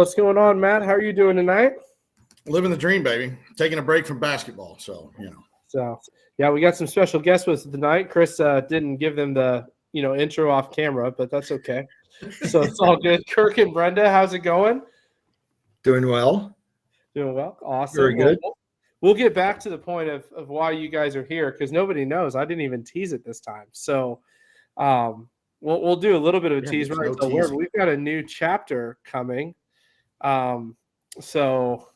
What's going on, Matt? How are you doing tonight? Living the dream, baby. Taking a break from basketball. So, So, yeah, we got some special guests with us tonight. Chris didn't give them the, intro off camera, but that's okay. So it's all good. Kirk and Brenda, how's it going? Doing well. Doing well. Awesome. Very good. We'll get back to the point of why you guys are here because nobody knows. I didn't even tease it this time. So we'll do a little bit of a tease right until we've got a new chapter coming. So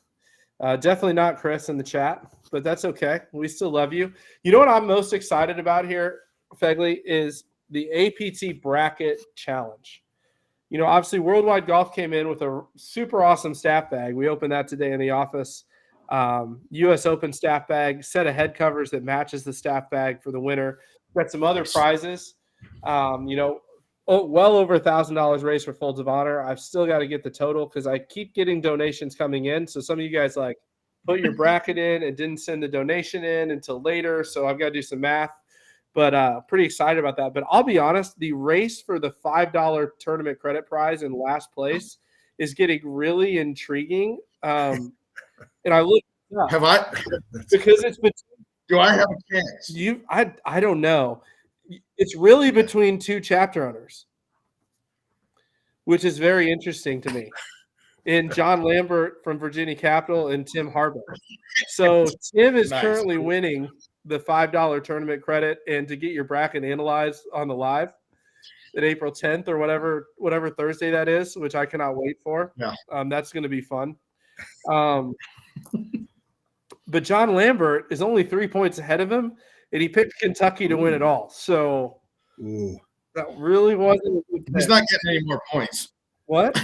definitely not Chris in the chat, but that's okay. We still love you. You know what I'm most excited about here, Fegley, is the APT bracket challenge. Obviously Worldwide Golf came in with a super awesome staff bag. We opened that today in the office. US Open staff bag, set of head covers that matches the staff bag for the winner. Got some other prizes. Well over $1,000 raised for Folds of Honor. I've still got to get the total because I keep getting donations coming in. So some of you guys put your bracket in and didn't send the donation in until later. So I've got to do some math. But pretty excited about that. But I'll be honest, the race for the $5 tournament credit prize in last place is getting really intriguing. And I look up because it's do I have a chance? I don't know. It's really between two chapter owners, which is very interesting to me. In John Lambert from Virginia Capital and Tim Harbaugh. So Tim is currently winning the $5 tournament credit, and to get your bracket analyzed on the live at April 10th or whatever Thursday that is, which I cannot wait for. Yeah. That's going to be fun. But John Lambert is only 3 points ahead of him, and he picked Kentucky to win it all. So that really wasn't a good pick. He's not getting any more points. What?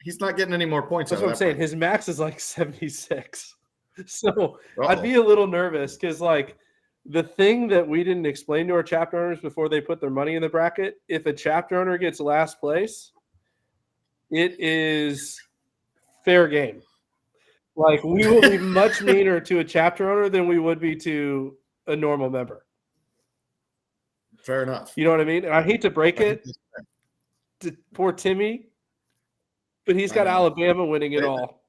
He's not getting any more points. That's what I'm saying. His max is 76. So I'd be a little nervous because, the thing that we didn't explain to our chapter owners before they put their money in the bracket, if a chapter owner gets last place, it is fair game. We will be much meaner to a chapter owner than we would be to a normal member. Fair enough. You know what I mean? And I hate to break it to poor Timmy, but he's got Alabama winning it all.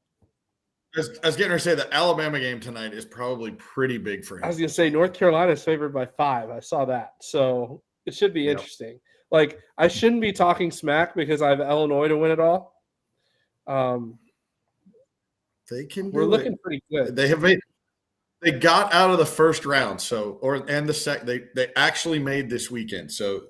I was getting ready to say the Alabama game tonight is probably pretty big for him. I was going to say North Carolina is favored by 5. I saw that. So it should be interesting. I shouldn't be talking smack because I have Illinois to win it all. We're looking pretty good. They got out of the first round, and the second they actually made this weekend. So,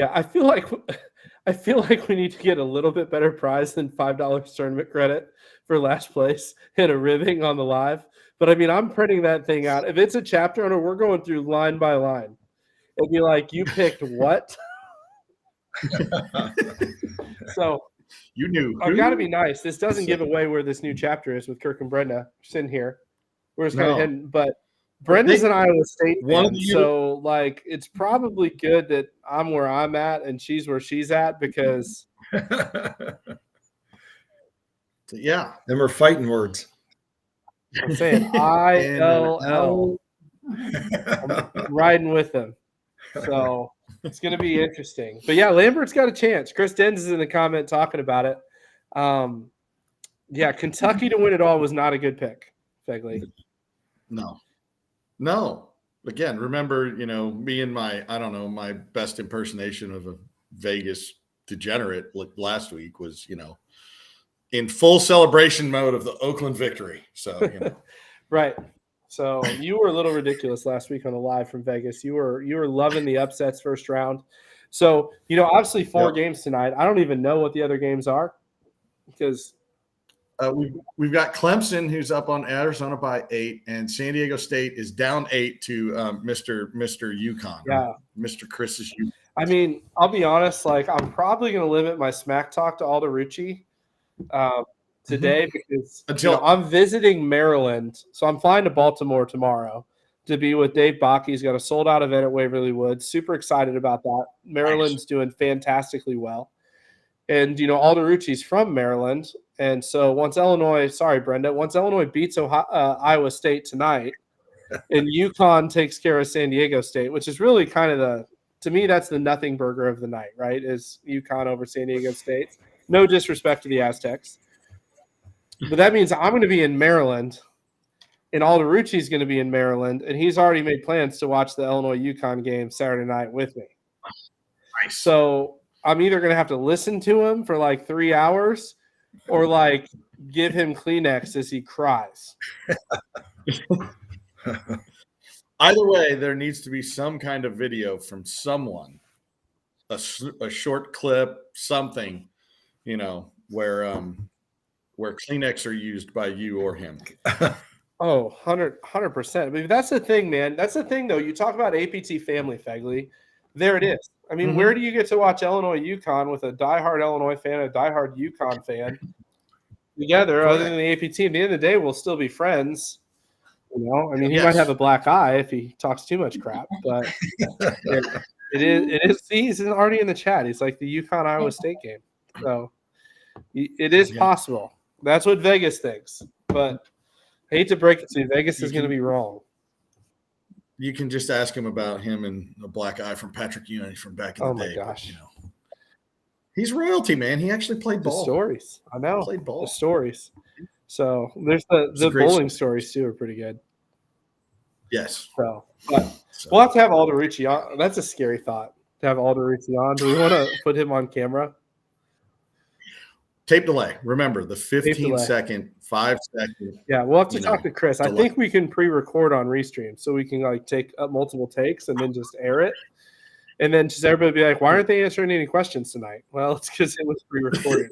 I feel like we need to get a little bit better prize than $5 tournament credit for last place and a ribbing on the live. But I'm printing that thing out. If it's a chapter owner, we're going through line by line. It'd be like, you picked what? So you knew. I've got to be nice. This doesn't give away where this new chapter is with Kirk and Brenda sitting here. We're just kind of hidden, but Brenda's an Iowa State fan, so it's probably good that I'm where I'm at and she's where she's at because them are fighting words. I'm saying ILL. I'm riding with them. So it's going to be interesting. But Lambert's got a chance. Chris Denz is in the comment talking about it. Kentucky to win it all was not a good pick, Fegley. No. Again, remember, me and my best impersonation of a Vegas degenerate last week was, in full celebration mode of the Oakland victory. So, Right. So you were a little ridiculous last week on the live from Vegas. You were loving the upsets first round. So, obviously 4 games tonight. I don't even know what the other games are because we've got Clemson, who's up on Arizona by 8, and San Diego State is down 8 to Mr. UConn. Yeah, Mr. Chris's UConn. I'll be honest. I'm probably going to limit my smack talk to Aldo Rucci today because I'm visiting Maryland, so I'm flying to Baltimore tomorrow to be with Dave Bach. He's got a sold-out event at Waverly Woods. Super excited about that. Maryland's doing fantastically well. And, Aldo Rucci's from Maryland. And so once Illinois beats Iowa State tonight and UConn takes care of San Diego State, which is really kind of to me, that's the nothing burger of the night, right? Is UConn over San Diego State. No disrespect to the Aztecs. But that means I'm going to be in Maryland, and Alderucci's going to be in Maryland, and he's already made plans to watch the Illinois-UConn game Saturday night with me. Nice. So I'm either going to have to listen to him for like 3 hours or like give him Kleenex as he cries. Either way, there needs to be some kind of video from someone, a short clip, something, where Kleenex are used by you or him. Oh, 100%. I mean, that's the thing, man. That's the thing, though. You talk about APT family, Fegley. There it is. I mean, where do you get to watch Illinois-UConn with a diehard Illinois fan, a diehard UConn fan together other than the APT? At the end of the day, we'll still be friends. I mean, he might have a black eye if he talks too much crap, but it is. He's already in the chat. He's like the UConn Iowa State game, so it is possible. That's what Vegas thinks, but I hate to break it to you, Vegas is going to be wrong. You can just ask him about him and a black eye from Patrick Ewing from back in the day. Oh my gosh, he's royalty, man. He actually played ball. The stories, I know. Played ball. The stories. So there's the bowling stories too are pretty good. Yes. So we'll have to have Alderucci on. That's a scary thought to have Alderucci on. Do we want to put him on camera? Tape delay. Remember the 15-second, 5-second. Yeah, we'll have to talk to Chris. delay. I think we can pre-record on Restream so we can like take up multiple takes and then just air it. And then just everybody be like, why aren't they answering any questions tonight? Well, it's because it was pre-recorded.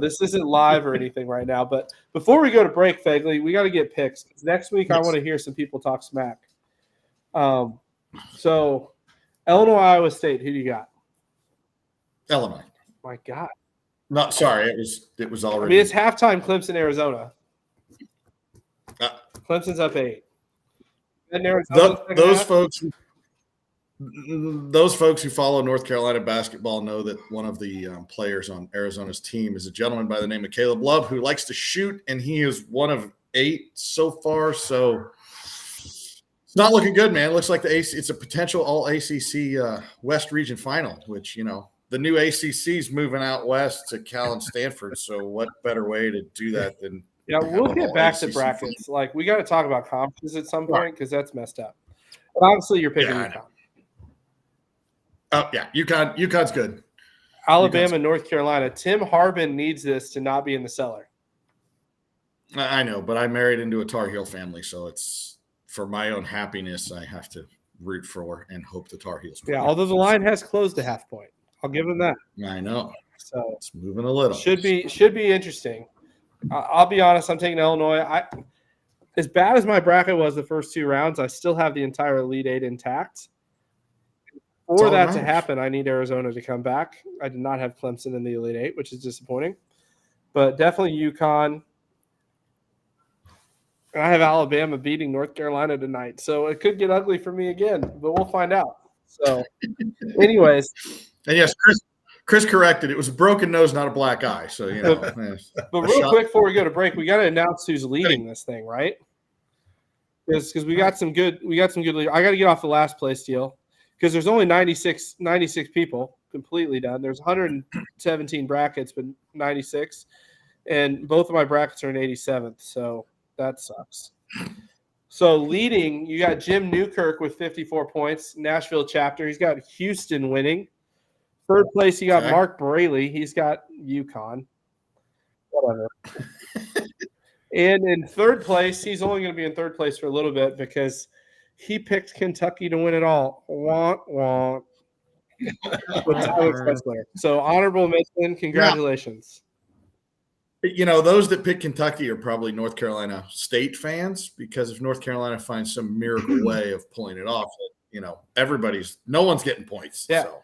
This isn't live or anything right now. But before we go to break, Fegley, we got to get picks. Next week, I want to hear some people talk smack. So, Illinois, Iowa State, who do you got? Illinois. My God. Not sorry, it was already. I mean, it's halftime. Clemson, Arizona. Clemson's up 8. And Arizona, those folks who follow North Carolina basketball know that one of the players on Arizona's team is a gentleman by the name of Caleb Love who likes to shoot, and he is one of 8 so far. So it's not looking good, man. It looks like it's a potential all ACC West Region final, which the new ACC is moving out west to Cal and Stanford. So what better way to do that than we'll get back to brackets. Like we got to talk about conferences at some point because that's messed up. But obviously, you're picking UConn. Oh, yeah. UConn's good. Alabama, North Carolina. Tim Harbin needs this to not be in the cellar. I know, but I married into a Tar Heel family, so it's for my own happiness I have to root for and hope the Tar Heels win. Yeah, although the line has closed a half point. I'll give him that. I know. So it's moving a little. Should be interesting. I'll be honest, I'm taking Illinois. As bad as my bracket was the first 2 rounds, I still have the entire Elite 8 intact. For that to happen, I need Arizona to come back. I did not have Clemson in the Elite 8, which is disappointing. But definitely UConn. And I have Alabama beating North Carolina tonight. So it could get ugly for me again, but we'll find out. So anyways. And yes, Chris corrected. It was a broken nose, not a black eye. So, But real quick before we go to break, we got to announce who's leading this thing, right? Because we got some good leaders. I got to get off the last place deal. Because there's only 96 people completely done. There's 117 brackets, but 96. And both of my brackets are in 87th, so that sucks. So leading, you got Jim Newkirk with 54 points, Nashville chapter. He's got Houston winning. Third place, you got Mark Braley. He's got UConn. Whatever. And in third place, he's only going to be in third place for a little bit because – he picked Kentucky to win it all. Want. So honorable mention. Congratulations. Those that pick Kentucky are probably North Carolina State fans because if North Carolina finds some miracle way of pulling it off, no one's getting points. Yeah, so.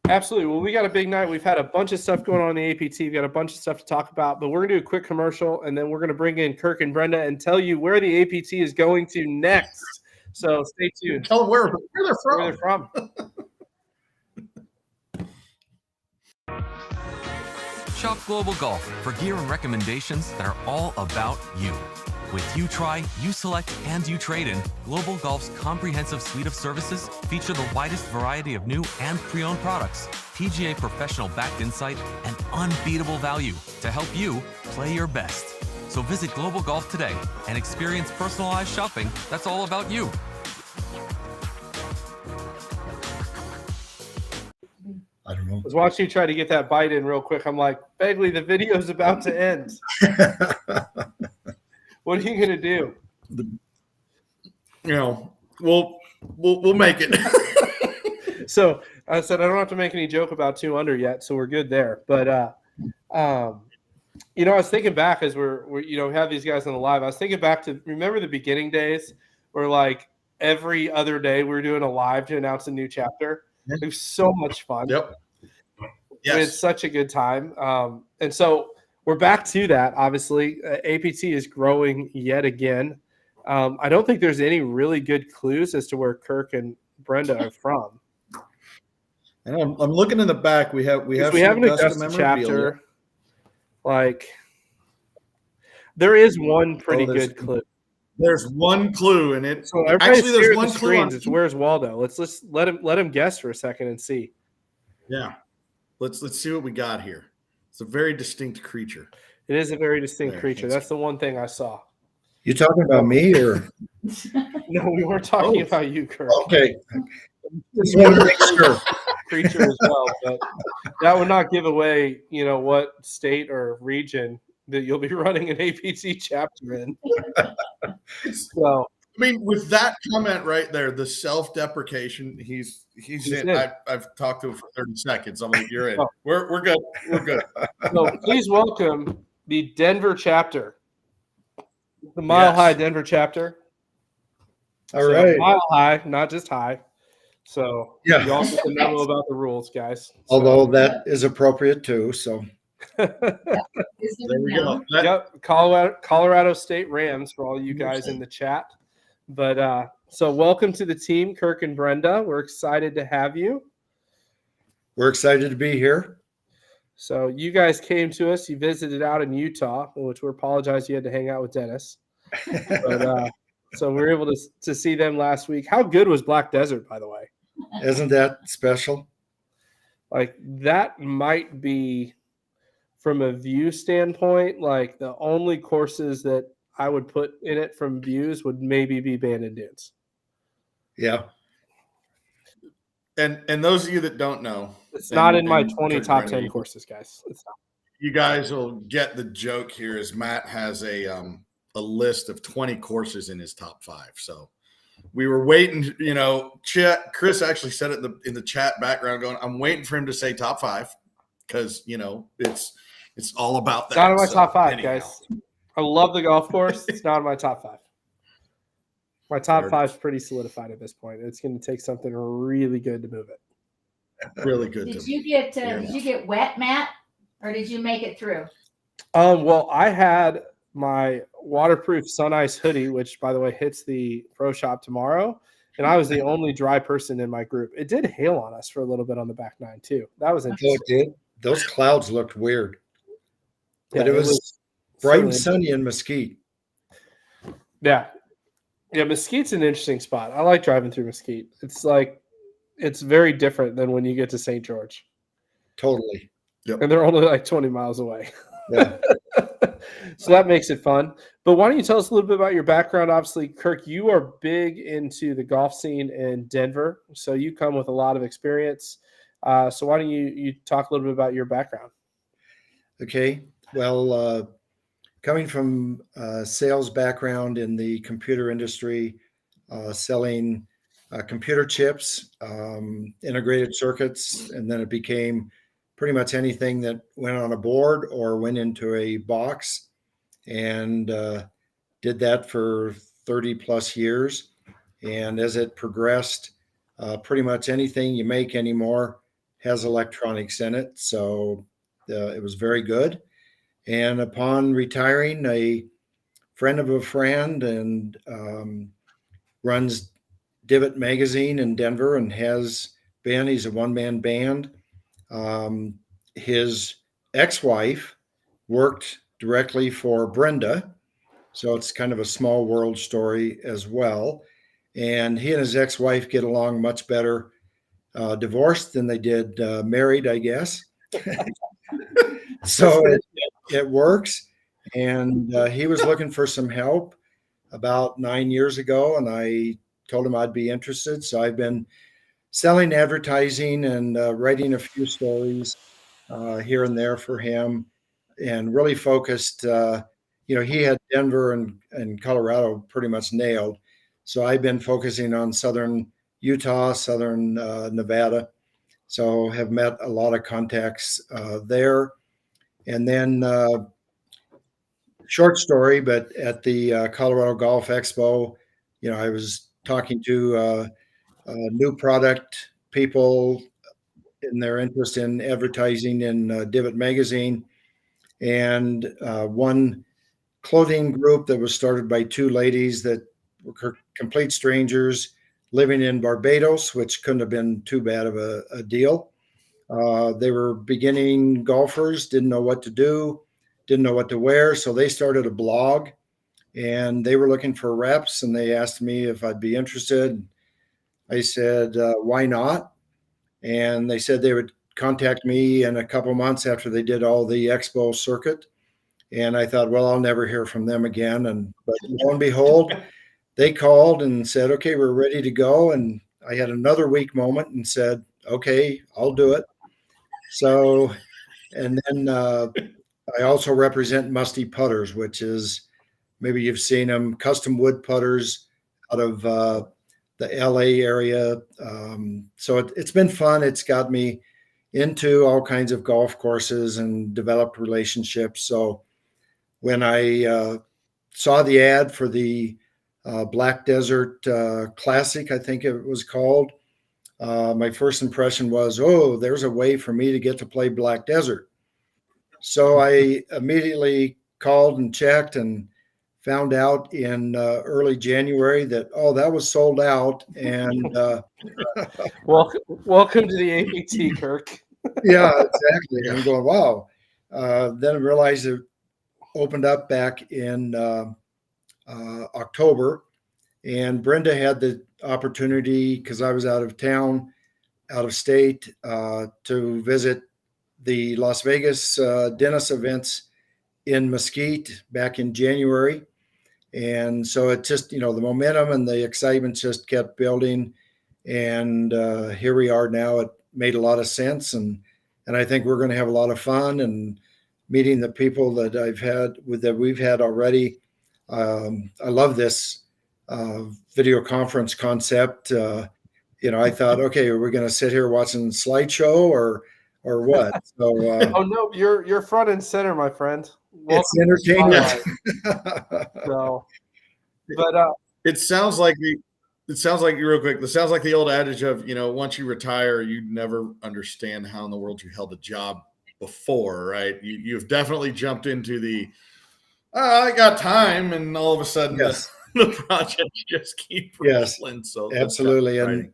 Absolutely. Well, we got a big night. We've had a bunch of stuff going on in the APT. We've got a bunch of stuff to talk about, but we're going to do a quick commercial, and then we're going to bring in Kirk and Brenda and tell you where the APT is going to next. So stay tuned. Tell them where they're from. Shop Global Golf for gear and recommendations that are all about you. With You Try, You Select, and You Trade In, Global Golf's comprehensive suite of services feature the widest variety of new and pre-owned products, PGA professional backed insight, and unbeatable value to help you play your best. So visit Global Golf today and experience personalized shopping that's all about you. I don't know. I was watching you try to get that bite in real quick. I'm like, Begley, the video's about to end. What are you going to do? You know, we'll make it. So I said I don't have to make any joke about 2 under yet, so we're good there. But you know, I was thinking back as we're you know, have these guys on the live. I was thinking back to remember the beginning days where like every other day we were doing a live to announce a new chapter. It was so much fun. Yep. Yes. We had such a good time. And so we're back to that. Obviously, APT is growing yet again. I don't think there's any really good clues as to where Kirk and Brenda are from. And I'm looking in the back. We have an Augusta chapter. Like there is one pretty good clue. There's one clue, and it. So actually, there's one clue. It's where's Waldo. Let's let him guess for a second and see. Yeah, let's see what we got here. It's a very distinct creature. It is a very distinct creature. That's the one thing I saw. You talking about me or? No, we weren't talking about you, Kirk. Okay. Just want to make sure. Creature as well, but that would not give away, you know, what state or region that you'll be running an APT chapter in. So, I mean, with that comment right there, the self-deprecation, he's in. I've talked to him for 30 seconds. I'm like, you're in. We're good. We're good. So please welcome the Denver chapter, the Mile High Denver chapter. All right, Mile High, not just high. So yeah, you all get to know about the rules, guys. Although that is appropriate too. So there we go. Yep, Colorado State Rams for all you guys in the chat. But so welcome to the team, Kirk and Brenda. We're excited to have you. We're excited to be here. So you guys came to us. You visited out in Utah, which we apologize you had to hang out with Dennis. But so we were able to see them last week. How good was Black Desert, by the way? Isn't that special? Like that might be, from a view standpoint, like the only courses that I would put in it from views would maybe be Bandon Dunes. Yeah. And those of you that don't know, it's not in my 20 top 10 courses, guys. It's not. You guys will get the joke here as Matt has a list of 20 courses in his top 5. So we were waiting, you know, Chris actually said it in the chat background going, I'm waiting for him to say top 5 because, you know, it's all about that. It's not in my top 5, guys. I love the golf course. It's not in my top 5. My top 5 is pretty solidified at this point. It's going to take something really good to move it. Really good. Did you get wet, Matt, or did you make it through? Well, I had my waterproof Sun Ice hoodie, which, by the way, hits the pro shop tomorrow, and I was the only dry person in my group. It did hail on us for a little bit on the back 9 too. That was interesting. Oh, it did. Those clouds looked weird, but it was bright and sunny in Mesquite. Yeah, Mesquite's an interesting spot. I like driving through Mesquite. It's very different than when you get to St. George. Totally. Yep. And they're only like 20 miles away. Yeah. So that makes it fun. But why don't you tell us a little bit about your background? Obviously, Kirk, you are big into the golf scene in Denver, so you come with a lot of experience. So why don't you talk a little bit about your background? Okay. Well, coming from a sales background in the computer industry, selling computer chips, integrated circuits, and then it became pretty much anything that went on a board or went into a box, and did that for 30 plus years. And as it progressed, pretty much anything you make anymore has electronics in it. So it was very good. And upon retiring, a friend of a friend and runs Divot Magazine in Denver and has been, he's a one-man band. His ex-wife worked directly for Brenda. So it's kind of a small world story as well. And he and his ex-wife get along much better divorced than they did married, I guess. So it works. And he was looking for some help about 9 years ago, and I told him I'd be interested. So I've been selling advertising and writing a few stories here and there for him, and really focused. He had Denver and Colorado pretty much nailed. So I've been focusing on southern Utah, southern Nevada. So have met a lot of contacts there. And then short story, but at the Colorado Golf Expo, I was talking to new product people in their interest in advertising in Divot Magazine, and one clothing group that was started by two ladies that were complete strangers living in Barbados, which couldn't have been too bad of a deal. They were beginning golfers, didn't know what to do, didn't know what to wear. So they started a blog, and they were looking for reps, and they asked me if I'd be interested. I said, why not? And they said they would contact me in a couple months after they did all the expo circuit. And I thought, well, I'll never hear from them again. But lo and behold, they called and said, okay, we're ready to go. And I had another weak moment and said, okay, I'll do it. So, and then I also represent Musty Putters, which is, maybe you've seen them, custom wood putters out of the LA area. So it's been fun. It's got me into all kinds of golf courses and developed relationships. So when I saw the ad for the Black Desert Classic, I think it was called, my first impression was, oh, there's a way for me to get to play Black Desert. So I immediately called and checked and found out in early January that, oh, that was sold out. And welcome to the APT, Kirk. yeah, exactly. I'm going, wow. Then I realized it opened up back in October, and Brenda had the opportunity, because I was out of town, out of state, to visit the Las Vegas Dennis events in Mesquite back in January. And so it just, the momentum and the excitement just kept building. And here we are now. It made a lot of sense. And I think we're going to have a lot of fun and meeting the people that we've had already. I love this video conference concept. I thought, okay, are we going to sit here watching slideshow or what? So, oh no, you're front and center, my friend. It's entertainment. So, but it sounds like real quick. It sounds like the old adage of, once you retire, you never understand how in the world you held a job before, right? You've definitely jumped into the, I got time, and all of a sudden, yes, the projects just keep rolling. Yes, so absolutely. And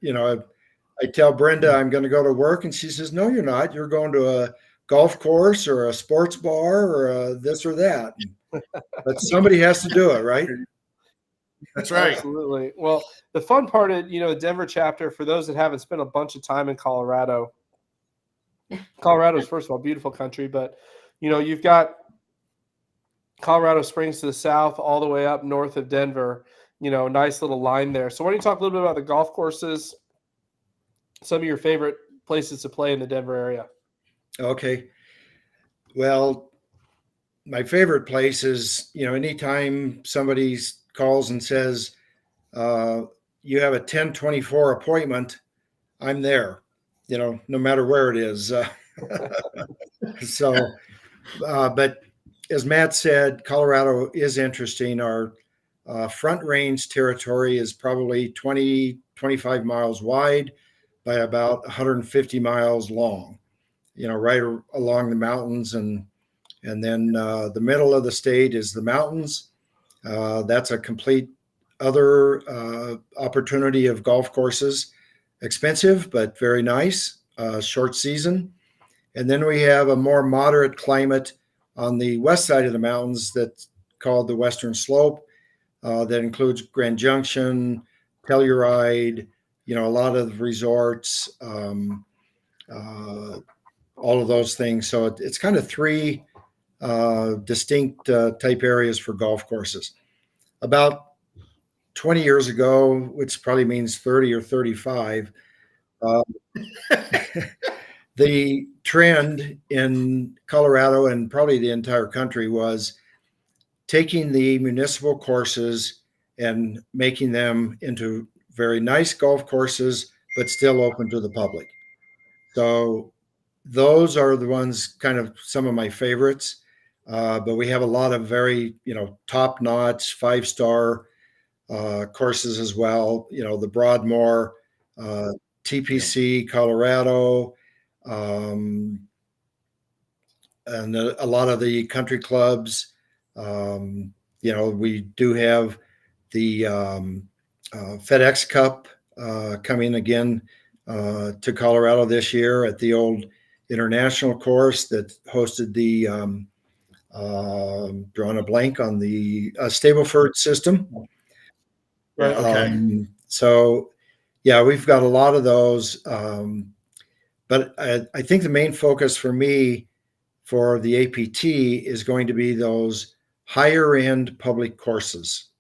I tell Brenda I'm going to go to work, and she says, no, you're not. You're going to a golf course or a sports bar or this or that. But somebody has to do it, right? That's right. Absolutely. Well, the fun part of, the Denver chapter, for those that haven't spent a bunch of time in Colorado, Colorado is, first of all, beautiful country, but, you've got Colorado Springs to the south, all the way up north of Denver, nice little line there. So why don't you talk a little bit about the golf courses, some of your favorite places to play in the Denver area? Okay. Well, my favorite place is, anytime somebody calls and says, you have a 10:24 appointment, I'm there, no matter where it is. So, but as Matt said, Colorado is interesting. Our front range territory is probably 25 miles wide by about 150 miles long, right along the mountains. And then the middle of the state is the mountains. That's a complete other opportunity of golf courses. Expensive, but very nice, short season. And then we have a more moderate climate on the west side of the mountains that's called the Western Slope. That includes Grand Junction, Telluride, a lot of resorts, all of those things. So it's kind of three distinct type areas for golf courses. About 20 years ago, which probably means 30 or 35, the trend in Colorado and probably the entire country was taking the municipal courses and making them into very nice golf courses, but still open to the public. So those are the ones, kind of some of my favorites. But we have a lot of very, top-notch 5-star courses as well. The Broadmoor, TPC, Colorado, and a lot of the country clubs. We do have the FedEx Cup coming again to Colorado this year at the old international course that hosted the drawing a blank on the Stableford system. Right. Okay. So, yeah, we've got a lot of those. But I think the main focus for me for the APT is going to be those higher end public courses.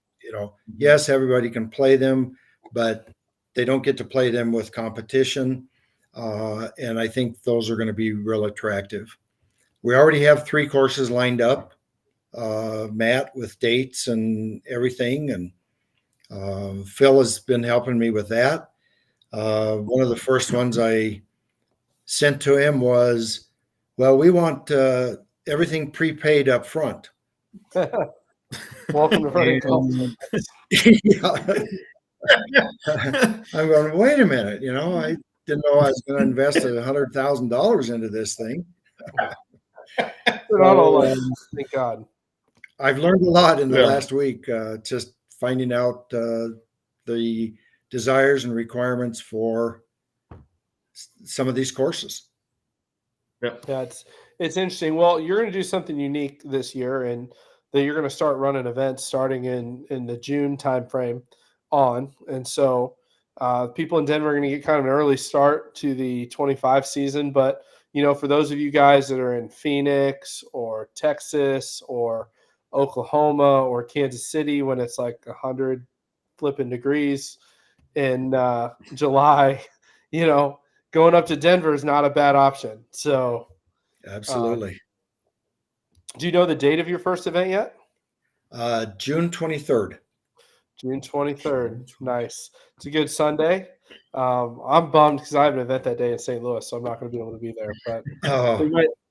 Yes, everybody can play them, but they don't get to play them with competition. And I think those are going to be real attractive. We already have 3 courses lined up, Matt, with dates and everything. And Phil has been helping me with that. One of the first ones I sent to him was, well, we want everything prepaid up front. Welcome to running golf. I'm going, wait a minute, I didn't know I was going to invest $100,000 into this thing. They're not all like, thank God. I've learned a lot in the Yeah. last week, just finding out the desires and requirements for some of these courses. Yeah, it's interesting. Well, you're going to do something unique this year, and that you're going to start running events starting in the June timeframe on. And so people in Denver are going to get kind of an early start to the 25 season. But, for those of you guys that are in Phoenix or Texas or Oklahoma or Kansas City when it's like 100 flipping degrees in July, going up to Denver is not a bad option. So Absolutely. do you know the date of your first event yet? June 23rd. June 23rd. Nice. It's a good Sunday. I'm bummed because I have an event that day in St. Louis, so I'm not going to be able to be there. But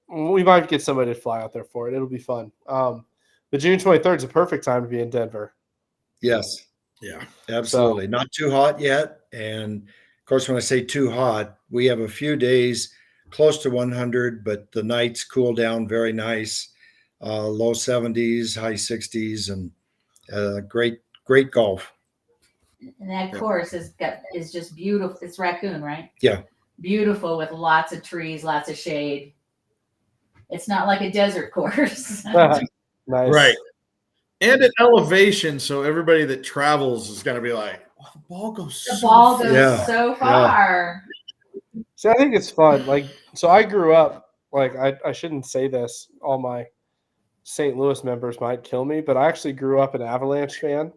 we might get somebody to fly out there for it. It'll be fun. But June 23rd is a perfect time to be in Denver. Yes. Yeah. Absolutely. Not too hot yet. And of course, when I say too hot, we have a few days close to 100, but the nights cool down very nice. Low 70s, high 60s, and great golf. And that course is just beautiful. It's Raccoon, right? Yeah. Beautiful with lots of trees, lots of shade. It's not like a desert course. Nice. Right. And at elevation, so everybody that travels is going to be like, oh, the ball goes The ball goes Yeah. so far. See, I think it's fun. So I grew up, I shouldn't say this. All my St. Louis members might kill me, but I actually grew up an Avalanche fan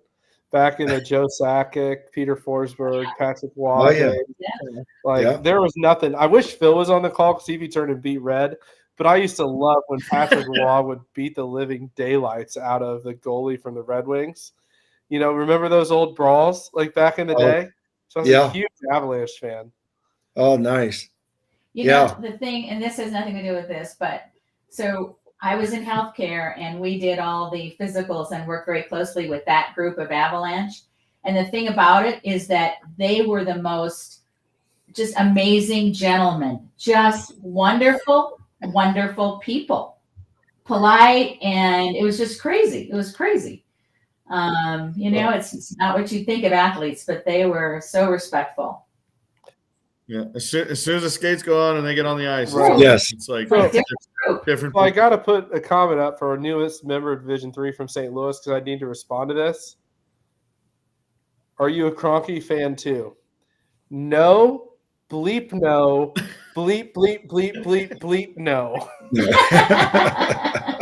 back in the Joe Sakic, Peter Forsberg, Patrick Waugh. Oh, yeah. days. There was nothing. I wish Phil was on the call because he'd be turned and beat red. But I used to love when Patrick Waugh would beat the living daylights out of the goalie from the Red Wings. Remember those old brawls back in the day? So I was a huge Avalanche fan. Oh, nice. The thing, and this has nothing to do with this, but so I was in healthcare and we did all the physicals and worked very closely with that group of Avalanche. And the thing about it is that they were the most just amazing gentlemen, just wonderful, wonderful people, polite. And it was just crazy. It was crazy. It's not what you think of athletes, but they were so respectful. Yeah. As soon as the skates go on and they get on the ice, Right. Yes. it's like Different Well, I got to put a comment up for our newest member of Division III from St. Louis because I need to respond to this. Are you a Kroenke fan too? No, bleep no, bleep, bleep, bleep, bleep, bleep no.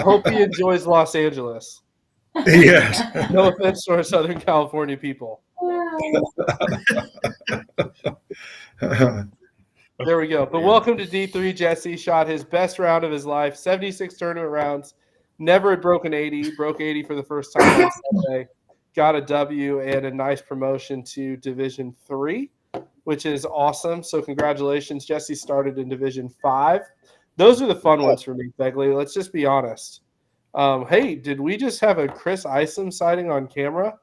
Hope he enjoys Los Angeles. Yes. No offense to our Southern California people. There we go. But welcome to D3. Jesse shot his best round of his life, 76 tournament rounds. Never had broken 80. Broke 80 for the first time on Sunday. Got a W and a nice promotion to Division 3, which is awesome. So congratulations. Jesse started in Division 5. Those are the fun ones for me, Begley. Let's just be honest. Hey, did we just have a Chris Isom sighting on camera?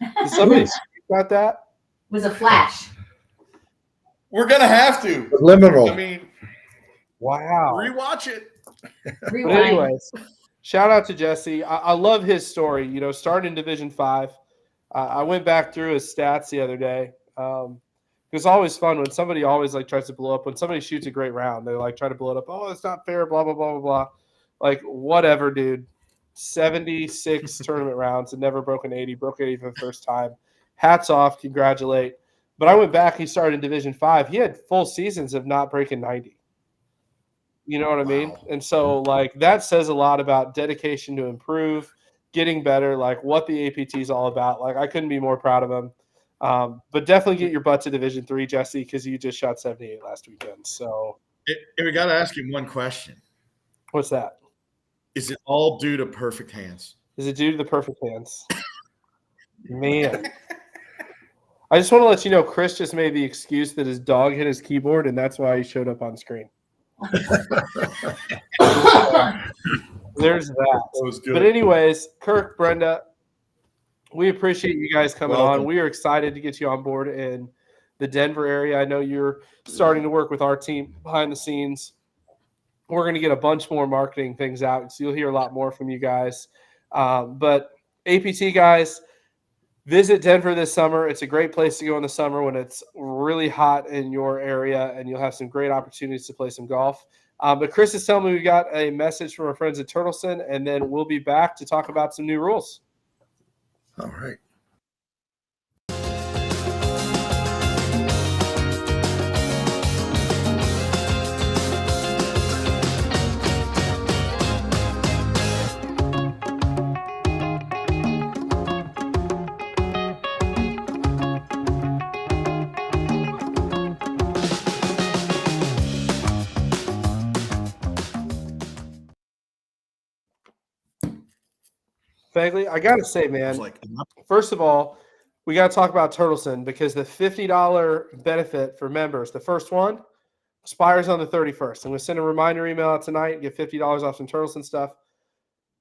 Did somebody got that? It was a flash. We're gonna have to. Subliminal. I mean, Wow. rewatch it. But Rewind. anyways, shout out to Jesse. I love his story. You know, starting in Division 5. I went back through his stats the other day. It's always fun when somebody always like tries to blow up. When somebody shoots a great round, they like try to blow it up. Oh, it's not fair. Blah blah blah blah blah. Like whatever, dude. 76 tournament rounds and never broken 80. Broke 80 for the first time. Hats off. Congratulate. But I went back. He started in Division 5. He had full seasons of not breaking 90. You know what I mean? Wow. And so, like, that says a lot about dedication to improve, getting better, like what the APT is all about. Like, I couldn't be more proud of him. But definitely get your butt to Division 3, Jesse, because you just shot 78 last weekend. So, We got to ask him one question. what's that? Is it all due to perfect hands? Is it due to the perfect hands? Man. I just want to let you know, Chris just made the excuse that his dog hit his keyboard, and that's why he showed up on screen. There's that. That was good. But anyways, Kirk, Brenda, we appreciate you guys coming Welcome. on. We are excited to get you on board in the Denver area. I know you're starting to work with our team behind the scenes. We're going to get a bunch more marketing things out, so you'll hear a lot more from you guys. But APT guys, visit Denver this summer. It's a great place to go in the summer when it's really hot in your area, and you'll have some great opportunities to play some golf. But Chris is telling me we got a message from our friends at Turtleson, and then we'll be back to talk about some new rules. All right. Fagley, I got to say, I was man, like, first of all, we got to talk about Turtleson because the $50 benefit for members, the first one, expires on the 31st. I'm going to send a reminder email out tonight and get $50 off some Turtleson stuff.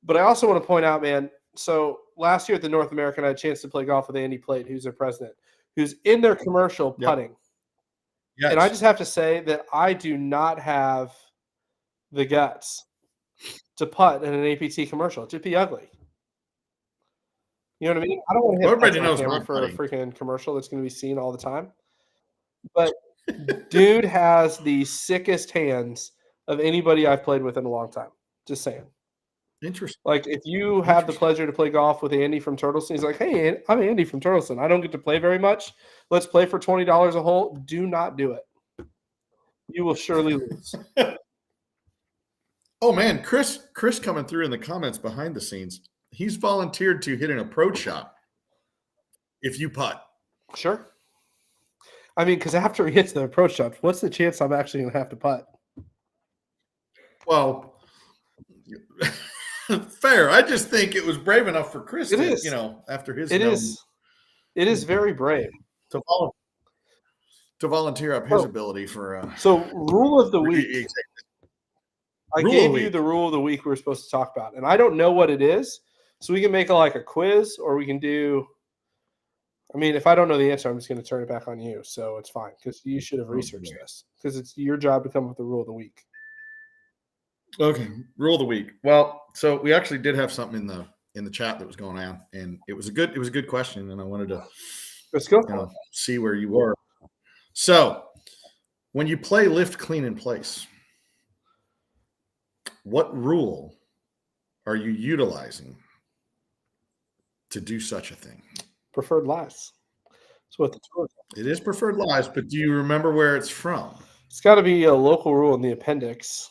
But I also want to point out, man, so last year at the North American, I had a chance to play golf with Andy Plate, who's their president, who's in their commercial Yep. putting. yes. And I just have to say that I do not have the guts to putt in an APT commercial. It'd be ugly. You know what I mean? I don't want to hit Everybody putts on knows camera my for a putting. freaking commercial that's going to be seen all the time. But dude has the sickest hands of anybody I've played with in a long time. Just saying. Interesting. Like, if you have the Interesting. pleasure to play golf with Andy from Turtleson, he's like, hey, I'm Andy from Turtleson. I don't get to play very much. Let's play for $20 a hole. Do not do it. You will surely lose. Oh man, Chris coming through in the comments behind the scenes. He's volunteered to hit an approach shot if you putt. Sure. I mean, because after he hits the approach shot, what's the chance I'm actually going to have to putt? Well, fair. I just think it was brave enough for Chris It to, is. after his It known- is. It is very brave. to volunteer up his Oh. ability for So, rule of the week. I Rule of gave the you week. the rule of the week we were supposed to talk about, and I don't know what it is. So we can make a quiz, or we can do. I mean, if I don't know the answer, I'm just going to turn it back on you. So it's fine because you should have researched this because it's your job to come up with the rule of the week. Okay, rule of the week. Well, so we actually did have something in the chat that was going on, and it was a good question, and I wanted to Let's go for it. see where you were. So, when you play lift, clean, in place, what rule are you utilizing to do such a thing? Preferred last. That's what the tour. It is preferred lives, but do you remember where it's from? It's got to be a local rule in the appendix.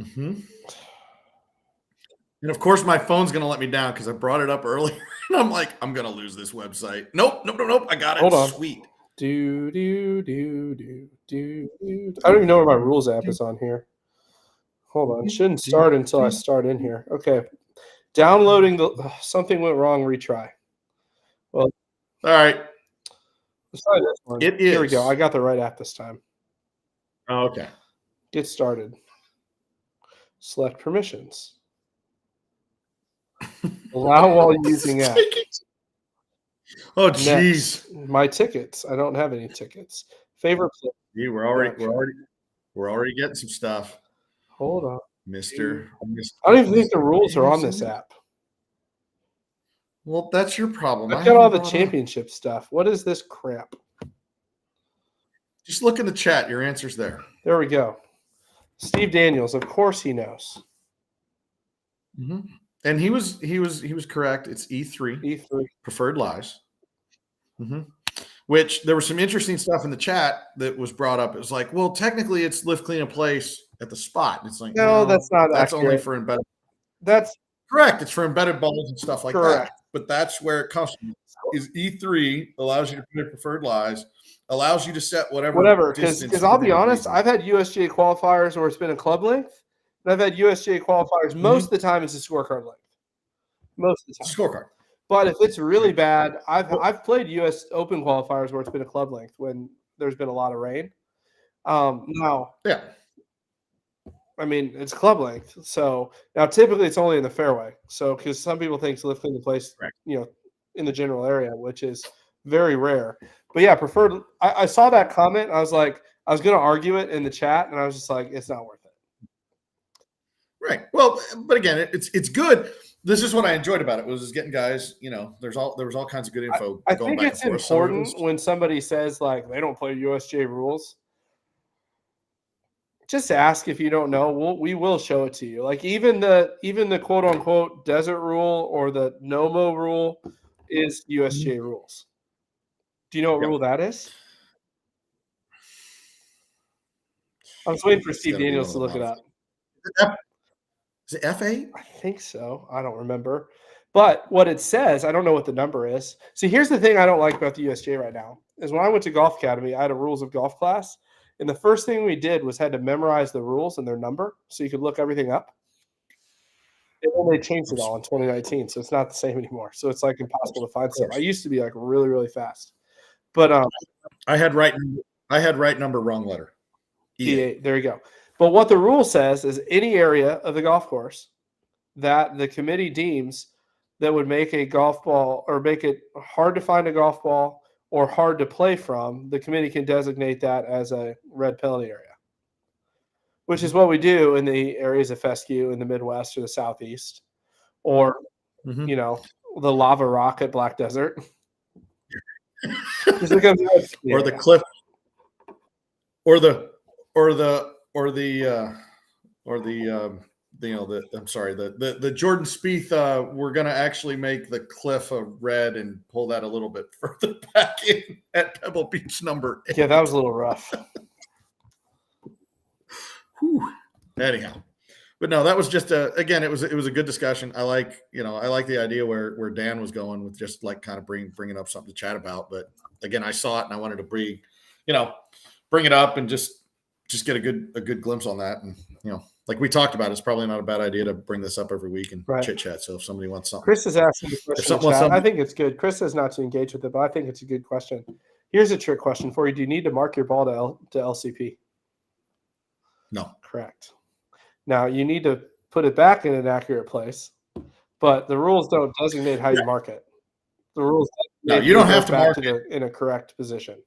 Mm-hmm. And of course, my phone's going to let me down because I brought it up earlier. And I'm like, I'm going to lose this website. Nope. I got it. Hold on. Sweet. I don't even know where my rules app is on here. Hold on. It shouldn't start until I start in here. Okay. Downloading something went wrong. Retry. Well, All right. let's try this one. It Here we is. go. I got the right app this time. Oh, okay. Get started. Select permissions. Allow while using app. Oh, jeez. Next, my tickets. I don't have any tickets. Favorite place. Yeah, we're already getting some stuff, Hold on. Mister. I don't even think the rules are on this app. Well, that's your problem. I've got all the championship stuff. What is this crap? Just look in the chat. Your answer's there. There we go. Steve Daniels. Of course he knows. Mm-hmm. And he was correct. It's E3. E3. Preferred lies. Mm-hmm. Which there was some interesting stuff in the chat that was brought up. It was like, well, technically it's lift, clean, and place at the spot. And it's like, No, that's not That's accurate. only for embedded. That's Correct. It's for embedded balls and stuff like correct. that. But that's where it comes from. Is E3 allows you to put in preferred lies, allows you to set whatever. Because I'll be honest, I've had USGA qualifiers where it's been a club length, and I've had USGA qualifiers. Most of the time, it's a scorecard length. Most of the time. Scorecard. But if it's really bad, I've played US Open qualifiers where it's been a club length when there's been a lot of rain. Now, Yeah. I mean, it's club length. So now typically it's only in the fairway. So because some people think to lift in the place, Correct. In the general area, which is very rare. But yeah, preferred. I saw that comment. I was like, I was going to argue it in the chat, and I was just like, it's not worth it. Right. Well, but again, it's good. This is what I enjoyed about it was getting guys. there was all kinds of good info. I going think back it's and forth. Some of it important was- when somebody says like they don't play USGA rules. Just ask if you don't know. We will show it to you. Like even the quote unquote desert rule or the NOMO rule is USGA rules. Do you know what Yep. rule that is? I was waiting for It's Steve gotta be Daniels to one of look the it up. Is it F8? I think so. I don't remember. But what it says, I don't know what the number is. See, here's the thing I don't like about the USGA right now is when I went to Golf Academy, I had a rules of golf class. And the first thing we did was had to memorize the rules and their number so you could look everything up. And then they changed it all in 2019. So it's not the same anymore. So it's like impossible to find stuff. I used to be like really, really fast. But I had right number, wrong letter. E8, there you go. But what the rule says is any area of the golf course that the committee deems that would make a golf ball or make it hard to find a golf ball or hard to play from, the committee can designate that as a red penalty area, which is what we do in the areas of fescue in the Midwest or the Southeast, or, Mhm. The lava rock at Black Desert. Or the cliff, or the Jordan Spieth. We're gonna actually make the cliff a red and pull that a little bit further back in at Pebble Beach number 8. Yeah, that was a little rough. Whew. Anyhow, but no, that was just again, it was a good discussion. I like the idea where Dan was going with just like kind of bringing up something to chat about. But again, I saw it and I wanted to bring it up and just get a good glimpse on that. And like we talked about, it's probably not a bad idea to bring this up every week and chit chat. So if somebody wants something, Chris is asking the question. wants something, I think it's good. Chris says not to engage with it, but I think it's a good question. Here's a trick question for you: do you need to mark your ball to LCP? No. Correct. Now you need to put it back in an accurate place, but the rules don't designate how you mark it. The rules. No, you don't have to mark it in a correct position.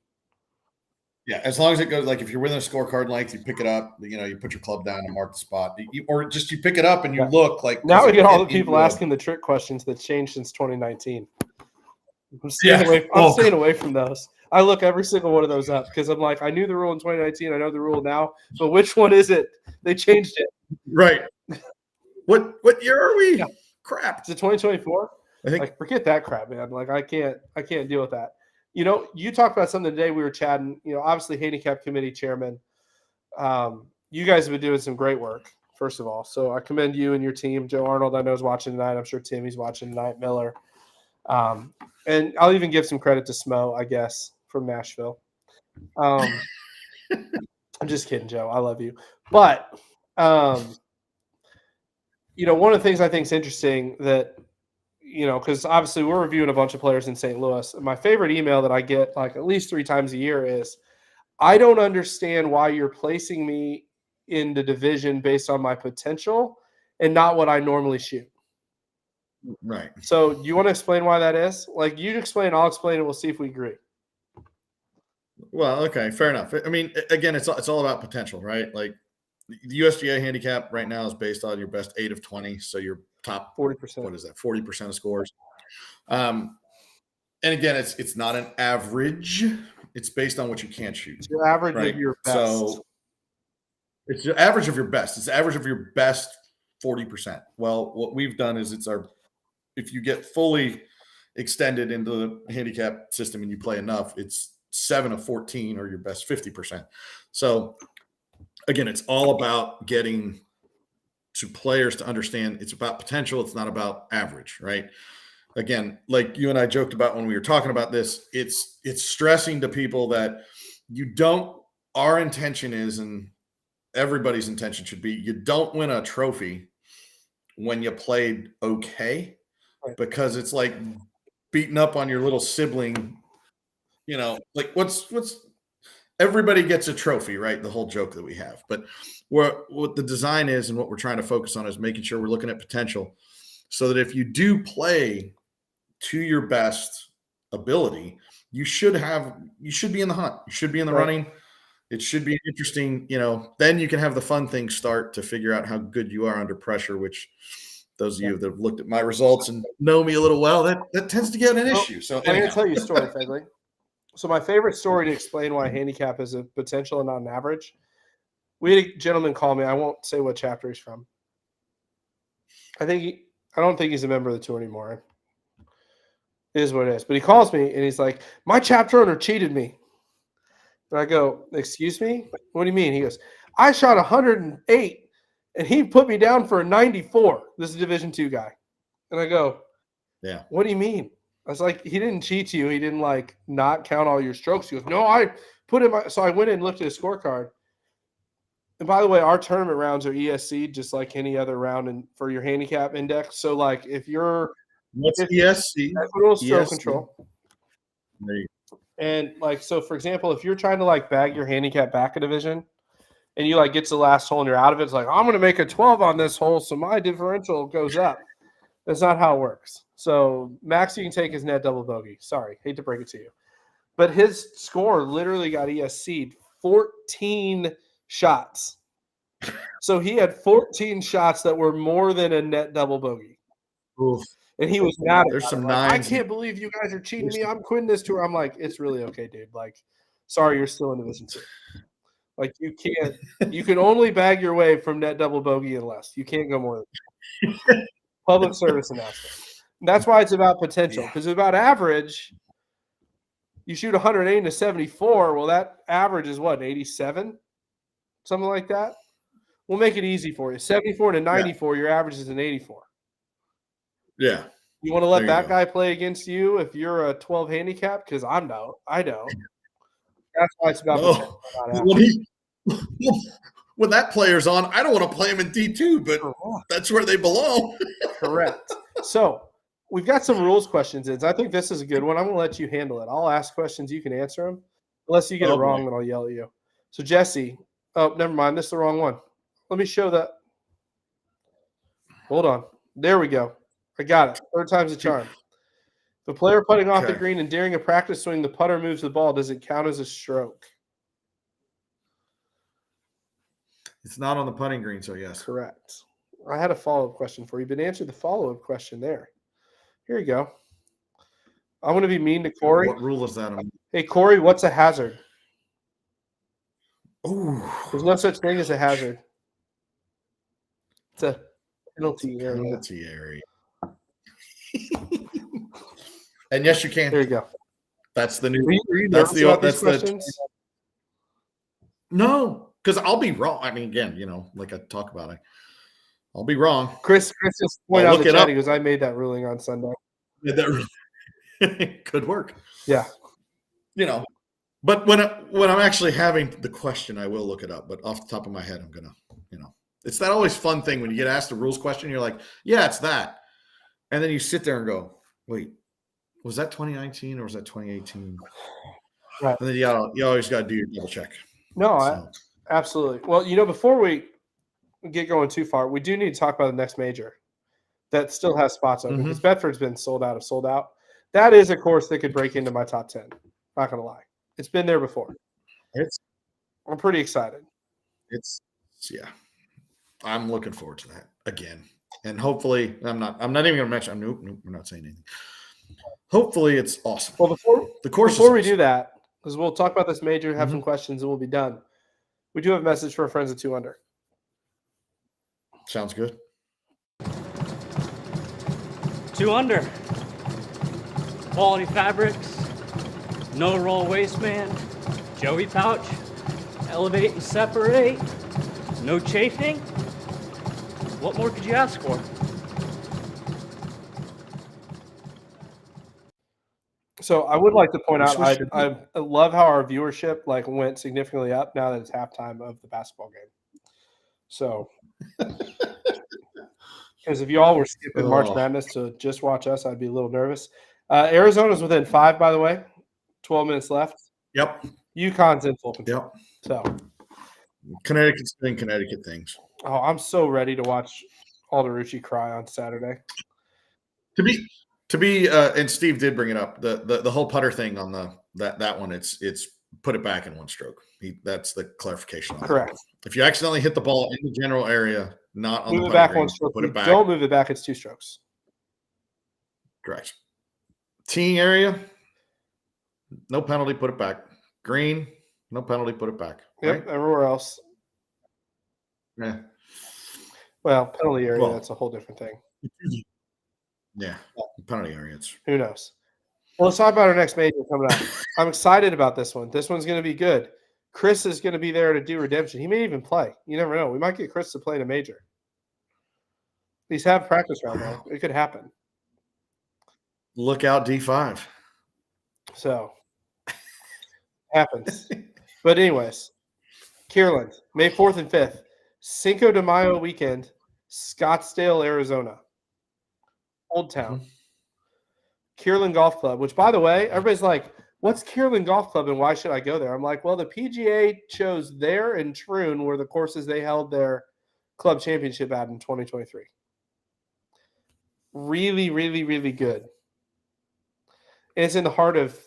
Yeah, as long as it goes, like if you're within a scorecard length, you pick it up. You put your club down and mark the spot, or just you pick it up and you look like. Now we get all the people asking the trick questions that changed since 2019. I'm staying away from those. I look every single one of those up because I'm like, I knew the rule in 2019. I know the rule now, but which one is it? They changed it. Right. What year are we? Yeah. Crap. Is it 2024? I think Like, forget that crap, man. Like, I can't deal with that. You talked about something today. We were chatting. Obviously, handicap committee chairman. You guys have been doing some great work, first of all. So I commend you and your team. Joe Arnold, I know, is watching tonight. I'm sure Timmy's watching tonight. Miller, and I'll even give some credit to Smo, I guess, from Nashville. I'm just kidding, Joe. I love you, but one of the things I think is interesting that because obviously we're reviewing a bunch of players in St. Louis. My favorite email that I get like at least 3 times a year is, I don't understand why you're placing me in the division based on my potential and not what I normally shoot. right. So do you want to explain why that is? Like, you explain, I'll explain, and we'll see if we agree. Well, okay, fair enough. I mean, again, it's all about potential, right? Like the USGA handicap right now is based on your best 8 of 20, so your top 40%. what is that? 40% of scores. And again, it's not an average. It's based on what you can shoot. It's your average right? of your best. So it's the average of your best. It's the average of your best 40%. Well, what we've done is if you get fully extended into the handicap system and you play enough, it's 7 of 14 or your best 50%. So again, it's all about getting to players to understand it's about potential. It's not about average, right? Again, like you and I joked about when we were talking about this, it's stressing to people that our intention is, and everybody's intention should be, you don't win a trophy when you played okay, Right. because it's like beating up on your little sibling, like what's everybody gets a trophy, right? The whole joke that we have. But what the design is and what we're trying to focus on is making sure we're looking at potential, so that if you do play to your best ability, you should be in the hunt. You should be in the Right. running. It should be interesting. Then you can have the fun things start to figure out how good you are under pressure, which those of you that have looked at my results and know me a little well, that tends to get an issue. So I'm going to anyhow. tell you a story, Fegley. So my favorite story to explain why handicap is a potential and not an average. We had a gentleman call me. I won't say what chapter he's from. I don't think he's a member of the tour anymore. It is what it is. But he calls me and he's like, my chapter owner cheated me. And I go, excuse me? What do you mean? He goes, I shot 108 and he put me down for a 94. This is a Division II guy. And I go, Yeah. What do you mean? I was like, he didn't cheat you. He didn't like not count all your strokes. He goes, no, I put in so I went in and looked at his scorecard. And by the way, our tournament rounds are ESC just like any other round for your handicap index. So like if you're What's ESC? equitable stroke ESC. control. There you And like, so for example, if you're trying to like bag your handicap back a division and you like get to the last hole and you're out of it, it's like, I'm going to make a 12 on this hole. So my differential goes up. That's not how it works. So max you can take is net double bogey. Sorry, hate to break it to you. But his score literally got ESC'd 14 shots. So he had 14 shots that were more than a net double bogey. Oof. And he was mad. There's some like, I nines. can't believe you guys are cheating me. I'm quitting this tour. I'm like, it's really okay, dude. Like, sorry, you're still in Division II. Like, you can only bag your way from net double bogey and less. You can't go more than that. Public service announcement. And that's why it's about potential. Because about average, you shoot 108 to 74. Well, that average is what, 87? Something like that. We'll make it easy for you. 74 to 94, your average is an 84. Yeah. You want to let There you that go. guy play against you if you're a 12 handicap? Because I don't. That's why it's about potential, not average. When that player's on, I don't want to play him in D2, but that's where they belong. Correct. So we've got some rules questions in. I think this is a good one. I'm going to let you handle it. I'll ask questions. You can answer them. Unless you get it wrong, then I'll yell at you. So Jesse, oh, never mind. This is the wrong one. Let me show that. Hold on. There we go. I got it. Third time's a charm. If a player putting off the green and during a practice swing, the putter moves the ball, does it count as a stroke? It's not on the putting green, so yes. Correct. I had a follow-up question for you, but answer the follow-up question there. Here you go. I'm going to be mean to Corey. What rule is that on? Hey, Corey, what's a hazard? Oh, There's no such thing as a hazard. It's a penalty area. Penalty area. And yes, you can. There you go. That's the new. Were you That's nervous the. about That's these questions? No, because I'll be wrong. I mean, again, like I talk about, I'll be wrong. Chris just pointed I'll out in look the it chat. up. He goes, "I made that ruling on Sunday." Yeah, that really could work. Yeah. But when I'm actually having the question, I will look it up. But off the top of my head, I'm gonna, it's that always fun thing when you get asked a rules question. You're like, yeah, it's that, and then you sit there and go, wait, was that 2019 or was that 2018? Right. And then you always got to do your double check. No, absolutely. Well, before we get going too far, we do need to talk about the next major that still has spots open because Bedford's been sold out. That is a course that could break into my top 10. Not gonna lie, it's been there before. I'm pretty excited. Yeah, I'm looking forward to that again, and hopefully, I'm not even going to mention. Nope, we're not saying anything. Hopefully, it's awesome. Well, before we do that, because we'll talk about this major, have some questions, and we'll be done. We do have a message for our friends at 2 Under. Sounds good. 2 Under. Quality fabrics. No roll waistband. Joey pouch. Elevate and separate. No chafing. What more could you ask for? So I would like to point out, I love how our viewership went significantly up now that it's halftime of the basketball game. So, because if y'all were skipping March Madness to just watch us, I'd be a little nervous. Arizona's within 5, by the way. 12 minutes left. Yep. UConn's in full control. Yep. So Connecticut's doing Connecticut things. Oh, I'm so ready to watch Alderucci cry on Saturday. To be, and Steve did bring it up. The whole putter thing on that one. It's put it back in one stroke. That's the clarification. On Correct. That. If you accidentally hit the ball in the general area, not on move the it back green, one stroke. Put it back. Don't move it back. It's 2 strokes. Correct. Teeing area, no penalty. Put it back. Green, no penalty. Put it back. Yep. Right? Everywhere else. Yeah. Well, penalty area. That's a whole different thing. Yeah. Penalty area. Who knows? Well, let's talk about our next major coming up. I'm excited about this one. This one's going to be good. Chris is going to be there to do redemption. He may even play. You never know. We might get Chris to play in a major. He's have practice round there. It could happen. Look out, D5. So, happens. But anyways, Kierland, May 4th and 5th, Cinco de Mayo weekend, Scottsdale, Arizona, Old Town. Kierland Golf Club, which, by the way, everybody's like, what's Kierland Golf Club and why should I go there? I'm like, well, the PGA chose there and Troon were the courses they held their club championship at in 2023. Really, really, really good. And it's in the heart of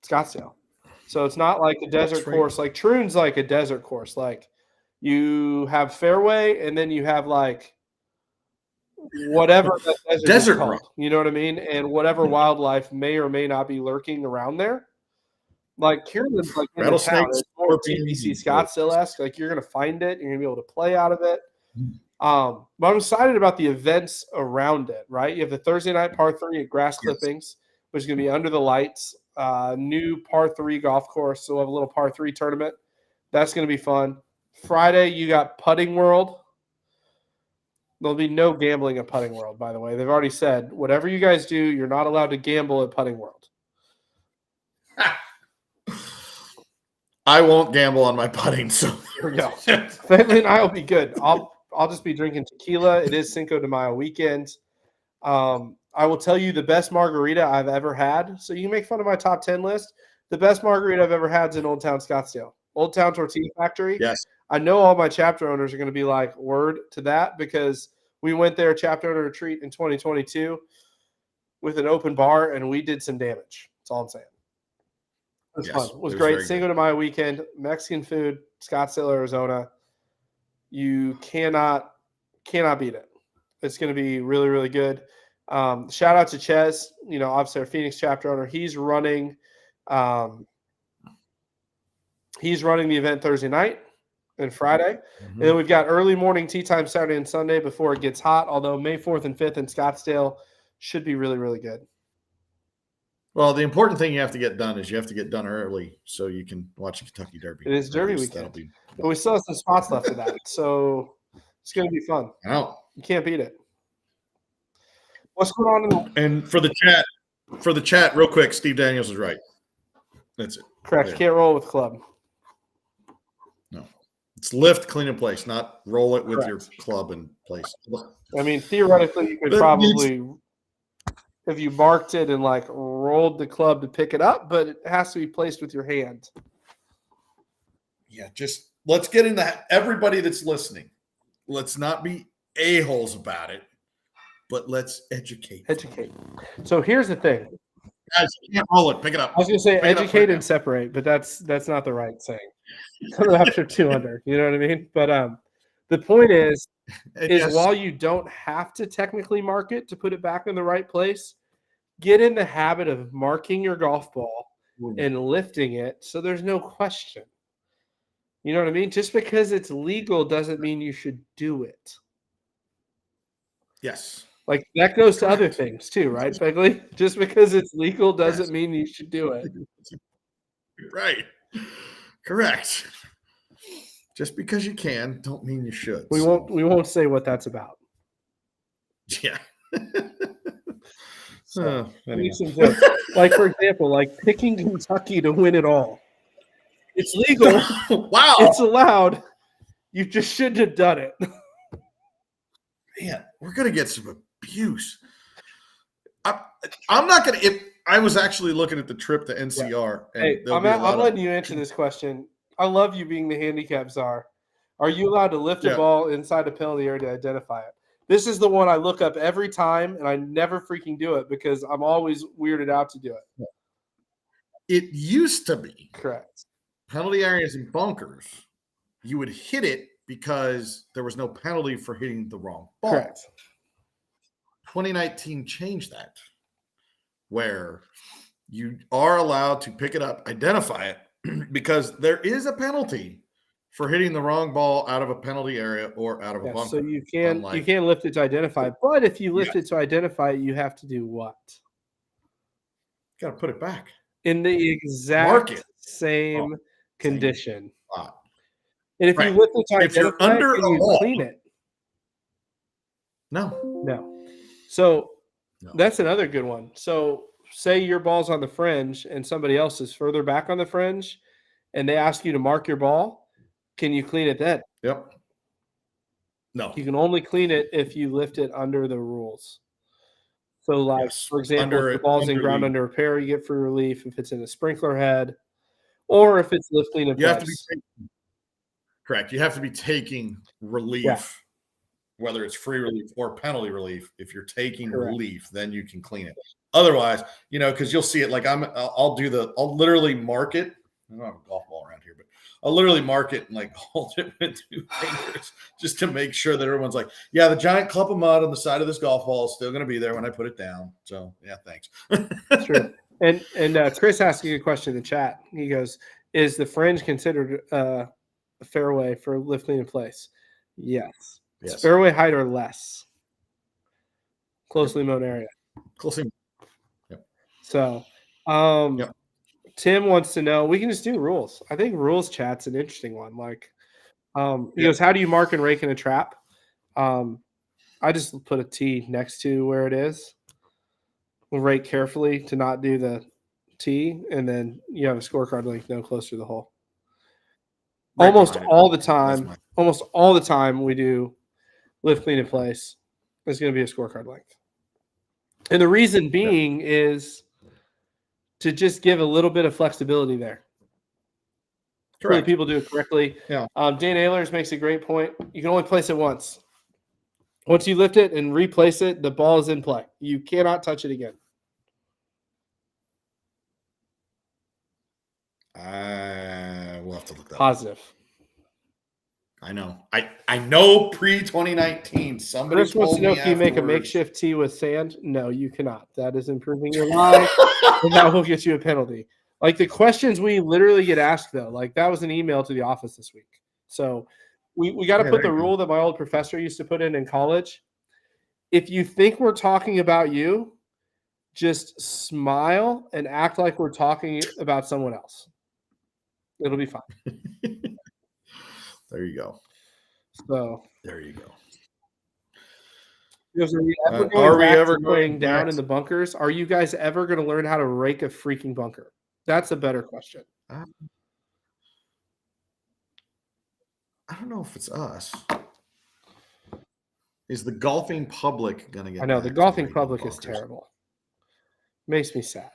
Scottsdale. So it's not like a desert course. Like Troon's like a desert course. Like you have fairway and then you have like whatever that desert is called. You know what I mean? And whatever wildlife may or may not be lurking around there. Like Kierland's like rattlesnakes, more TPC Scottsdale-esque. Like you're gonna find it, you're gonna be able to play out of it. But I'm excited about the events around it, right? You have the Thursday night par 3 at Grass Clippings, which is gonna be under the lights. New par 3 golf course. So we'll have a little par 3 tournament. That's gonna be fun. Friday, you got Putting World. There'll be no gambling at Putting World, by the way. They've already said, whatever you guys do, you're not allowed to gamble at Putting World. I won't gamble on my putting, so here we go. Family and I will be good. I'll just be drinking tequila. It is Cinco de Mayo weekend. I will tell you the best margarita I've ever had. So you can make fun of my top 10 list. The best margarita I've ever had is in Old Town Scottsdale. Old Town Tortilla Factory. Yes. I know all my chapter owners are going to be like, word to that, because we went there chapter owner retreat in 2022 with an open bar, and we did some damage. That's all I'm saying. It was fun. It was great. Cinco de Mayo weekend, Mexican food, Scottsdale, Arizona. You cannot beat it. It's going to be really, really good. Shout out to Ches, obviously our Phoenix chapter owner. He's running the event Thursday night and Friday. And then we've got early morning tee time Saturday and Sunday before it gets hot, although May 4th and 5th in Scottsdale should be really, really good. Well, the important thing you have to get done is you have to get done early so you can watch the Kentucky Derby. It is At Derby least weekend. that'll be. But we still have some spots left of that. So it's going to be fun. Out. You can't beat it. What's going on in the And for the chat, real quick, Steve Daniels is right. That's it. correct? There. Can't roll with club. No, it's lift, clean in place, not roll it with your Correct. club in place. I mean, theoretically, you could That probably, if you marked it and like rolled the club to pick it up, but it has to be placed with your hand. Yeah, just let's get into everybody that's listening. Let's not be a-holes about it, but let's educate. Educate. So here's the thing. Guys, you can't roll it. Pick it up. I was going to say Pick it up, educate put it and separate, but that's not the right saying. After 200, you know what I mean? But the point is And is yes, while you don't have to technically mark it to put it back in the right place, get in the habit of marking your golf ball and lifting it so there's no question. You know what I mean? Just because it's legal doesn't mean you should do it. yes. Like that goes to other Correct. things too, right, Begley? Just because it's legal doesn't Yes. mean you should do it. Right. Correct. Just because you can, don't mean you should. We won't say what that's about. Yeah. So, Anyway. make some jokes. Like for example, like picking Kentucky to win it all. It's legal. Wow. It's allowed. You just shouldn't have done it. Man, we're gonna get some abuse. I'm not gonna. If I was actually looking at the trip to NCR, and Hey, there'll I'm be a lot of- letting you answer this question. I love you being the handicap czar. Are you allowed to lift a Yeah. ball inside a penalty area to identify it? This is the one I look up every time, and I never freaking do it because I'm always weirded out to do it. It used to be Correct. penalty areas and bunkers. You would hit it because there was no penalty for hitting the wrong ball. Correct. 2019 changed that, where you are allowed to pick it up, identify it, because there is a penalty for hitting the wrong ball out of a penalty area or out of a Yeah, bunker. so you can Unlike- lift it to identify it, but if you lift it to identify it, you have to do what? Got to put it back. In the Mark exact it. same condition. Spot. And if you Right. lift it to If you're identify it, under can a you wall- clean it? No. No. So No. that's another good one. So say your ball's on the fringe and somebody else is further back on the fringe and they ask you to mark your ball, can you clean it then? Yep. No. You can only clean it if you lift it under the rules. So like, Yes. for example, Under if the it- ball's in under ground the- under repair, you get free relief. If it's in a sprinkler head or if it's lift clean in You have to be place. correct. You have to be taking relief, Yeah. whether it's free relief or penalty relief. If you're taking Correct. relief, then you can clean it. Otherwise, because you'll see it. Like I'll literally mark it. I don't have a golf ball around here, but I'll literally mark it and like hold it with 2 fingers just to make sure that everyone's like, yeah, the giant clump of mud on the side of this golf ball is still going to be there when I put it down. So yeah, thanks. True. And Chris asking a question in the chat. He goes, "Is the fringe considered a fairway for lift clean in place?" Yes. It's Yes. fairway height or less. Closely mown area. Closely. So, Yep. Tim wants to know. We can just do rules. I think rules chat's an interesting one. Like, he Yep. goes, "How do you mark and rake in a trap?" I just put a T next to where it is. We'll rake carefully to not do the T, and then you have a scorecard link no closer to the hole. Right Almost behind it. all the That's time, my- almost all the time we do lift clean in place. There's going to be a scorecard length. And the reason being is to just give a little bit of flexibility there. So that Correct. people do it correctly. Yeah. Dan Ehlers makes a great point. You can only place it once. Once you lift it and replace it, the ball is in play. You cannot touch it again. We'll have to look that up. Positive. I know. I know pre-2019. Somebody Chris wants told to know, me can you make a afterwards. makeshift tee with sand? No, you cannot. That is improving your lie, and that will get you a penalty. Like the questions we literally get asked, though, like that was an email to the office this week. So we got to Yeah, put the there you go. rule that my old professor used to put in college. If you think we're talking about you, just smile and act like we're talking about someone else. It'll be fine. There you go. So, There you go. because are we ever Are going we back ever to playing going down back? in the bunkers? Are you guys ever going to learn how to rake a freaking bunker? That's a better question. I don't know if it's us. Is the golfing public going to get I know the back to golfing raking public is bunkers? terrible. Makes me sad.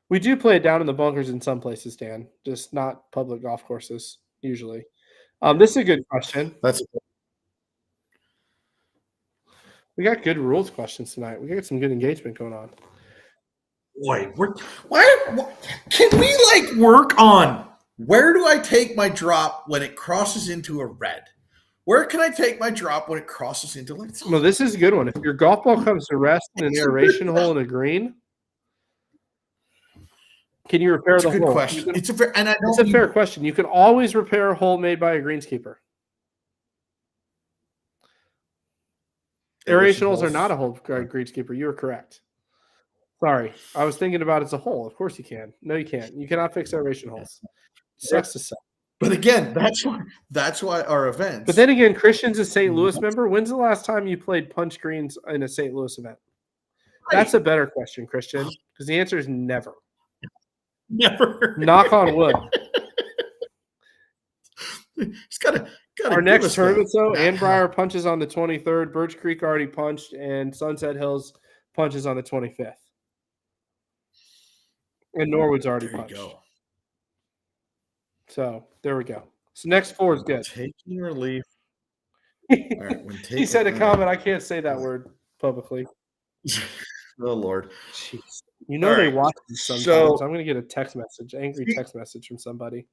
We do play it down in the bunkers in some places, Dan, just not public golf courses usually. This is a good question. That's We got good rules questions tonight. We got some good engagement going on. Wait, why can we like work on where do I take my drop when it crosses into a red? Where can I take my drop when it crosses into like? Well, this is a good one. If your golf ball comes to rest in an aeration hole in a green, can you repair It's the a good hole? question. It's a fair, and I It's don't a fair question. You can always repair a hole made by a greenskeeper. Aeration holes are not a hole greenskeeper. You are correct. Sorry, I was thinking about it as a hole. Of course you can. No, you can't. You cannot fix aeration holes. Sucks to suck. But again, that's why our events. But then again, Christian's a St. Louis member. When's the last time you played punch greens in a St. Louis event? That's a better question, Christian, because the answer is never. Never. Knock on wood. It's gotta Our next tournament, though, Annbriar punches on the 23rd. Birch Creek already punched, and Sunset Hills punches on the 25th. And Norwood's already There you punched. go. So there we go. So next four is good. Taking relief. All right, when He said a comment. I can't say that word publicly. Oh Lord. Jeez. You know All they right, watch this sometimes. so- I'm going to get a text message, angry text message from somebody.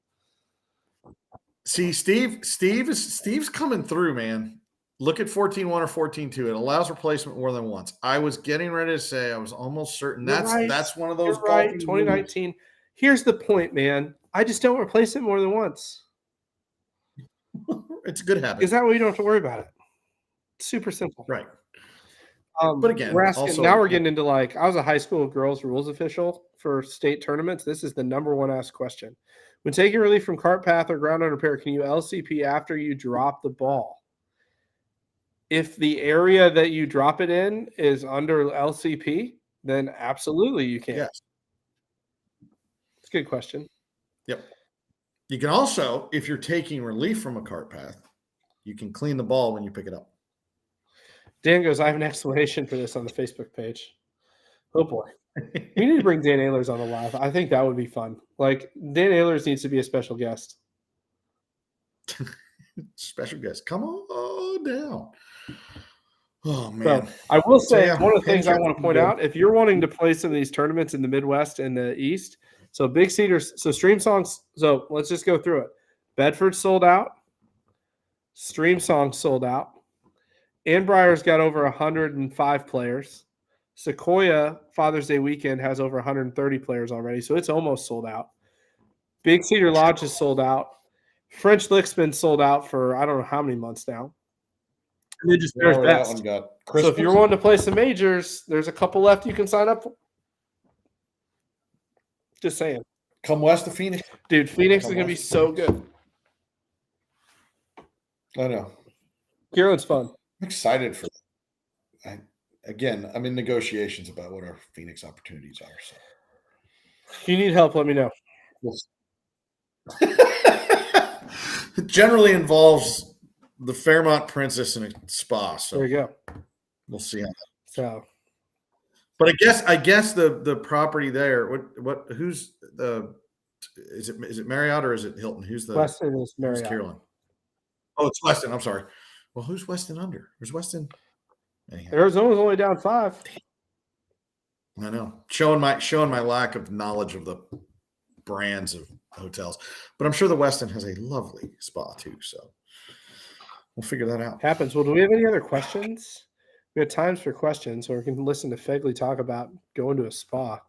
See, Steve's coming through, man. Look at 14-1 or 14-2. It allows replacement more than once. I was getting ready to say I was almost certain You're right. that's one of those You're right. golfing 2019. Here's the point, man. I just don't replace it more than once. rules. It's a good habit. Is that way you don't have to worry about it? It's super simple. Right. But again, we're asking, also- now we're getting into like, I was a high school girls rules official for state tournaments. This is the number one asked question. When taking relief from cart path or ground under repair, can you LCP after you drop the ball? If the area that you drop it in is under LCP, then absolutely you can. Yes. It's a good question. Yep. You can also, if you're taking relief from a cart path, you can clean the ball when you pick it up. Dan goes, I have an explanation for this on the Facebook page. Oh boy. We need to bring Dan Ehlers on the live. I think that would be fun. Like, Dan Ehlers needs to be a special guest. Special guest. Come on down. Oh man. So I will say yeah, one of the things I Hendrick want to would point be good. out, if you're wanting to play some of these tournaments in the Midwest and the East, so Big Cedars, so Stream Songs, so let's just go through it. Bedford sold out. Stream Songs sold out. Annbrier's got over 105 players. Sequoia Father's Day weekend has over 130 players already, so it's almost sold out. Big Cedar Lodge is sold out. French Lick's been sold out for I don't know how many months now. And then just there's best. So if you're wanting to play some majors, there's a couple left you can sign up for. Just saying. Come west of Phoenix. Dude, Phoenix is going to be so good. I know. Carolyn's fun. I'm excited for I'm in negotiations about what our Phoenix opportunities are. So If you need help, let me know. it generally involves the Fairmont Princess and a spa. So There you go. we'll see how. So But I guess the property there. Who's the? Is it Marriott or is it Hilton? Who's the Weston is Who's Marriott. Carolyn? Oh, it's Weston. I'm sorry. Well, who's Weston under? Where's Weston? Anyhow, Arizona's only down 5. I know. Showing my lack of knowledge of the brands of hotels, but I'm sure the Weston has a lovely spa too. So we'll figure that out. Happens. Well, do we have any other questions? We have times for questions, or we can listen to Fegley talk about going to a spa.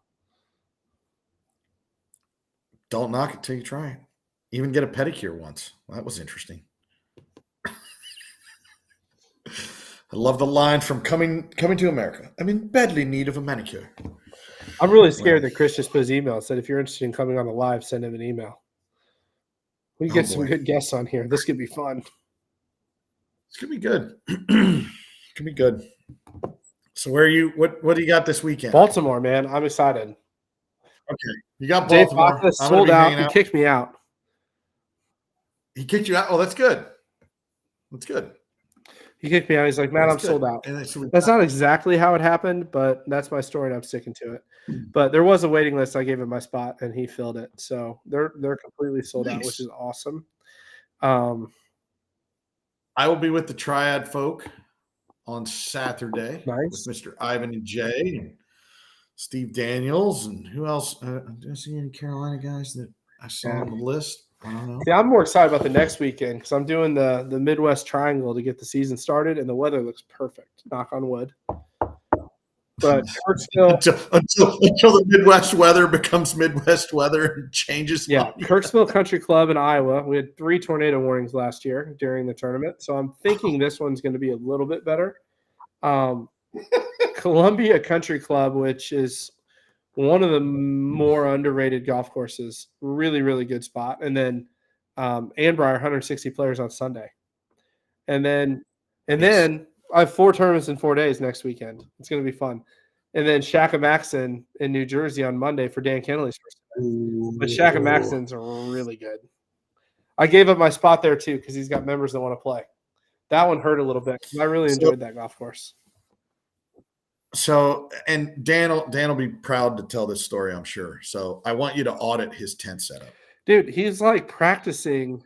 Don't knock it till you try it. Even get a pedicure once. That was interesting. I love the line from coming to America. I'm in badly need of a manicure. I'm really scared that Chris just put his email and said, if you're interested in coming on the live, send him an email. We can get some good guests on here. This could be fun. It's gonna be good. Could be good. So where are you? What do you got this weekend? Baltimore, man. I'm excited. Okay, you got Dave Baltimore. Baca sold out. He kicked me out. He kicked you out. Oh, that's good. That's good. He kicked me out. He's like, "Man, I'm sold out." That's not exactly how it happened, but that's my story, and I'm sticking to it. But there was a waiting list. I gave him my spot, and he filled it. So they're completely sold out, which is awesome. I will be with the Triad folk on Saturday. Nice. With Mr. Ivan and Jay and Steve Daniels and who else? Did I see any Carolina guys that I saw on the list? I don't know. Yeah, I'm more excited about the next weekend because I'm doing the Midwest Triangle to get the season started, and the weather looks perfect. Knock on wood. But Kirksville, until the Midwest weather becomes Midwest weather and changes. Yeah, Kirksville Country Club in Iowa. We had 3 tornado warnings last year during the tournament, so I'm thinking this one's going to be a little bit better. Columbia Country Club, which is one of the more underrated golf courses, really, really good spot. And then Annbriar, 160 players on Sunday. And then I have 4 tournaments in 4 days next weekend. It's going to be fun. And then Shaka Maxon in New Jersey on Monday for Dan Kenneally's first event. But Shaka Maxon's really good. I gave up my spot there too because he's got members that want to play. That one hurt a little bit. I really enjoyed that golf course. So, and Dan will be proud to tell this story, I'm sure. So I want you to audit his tent setup. Dude, he's like practicing.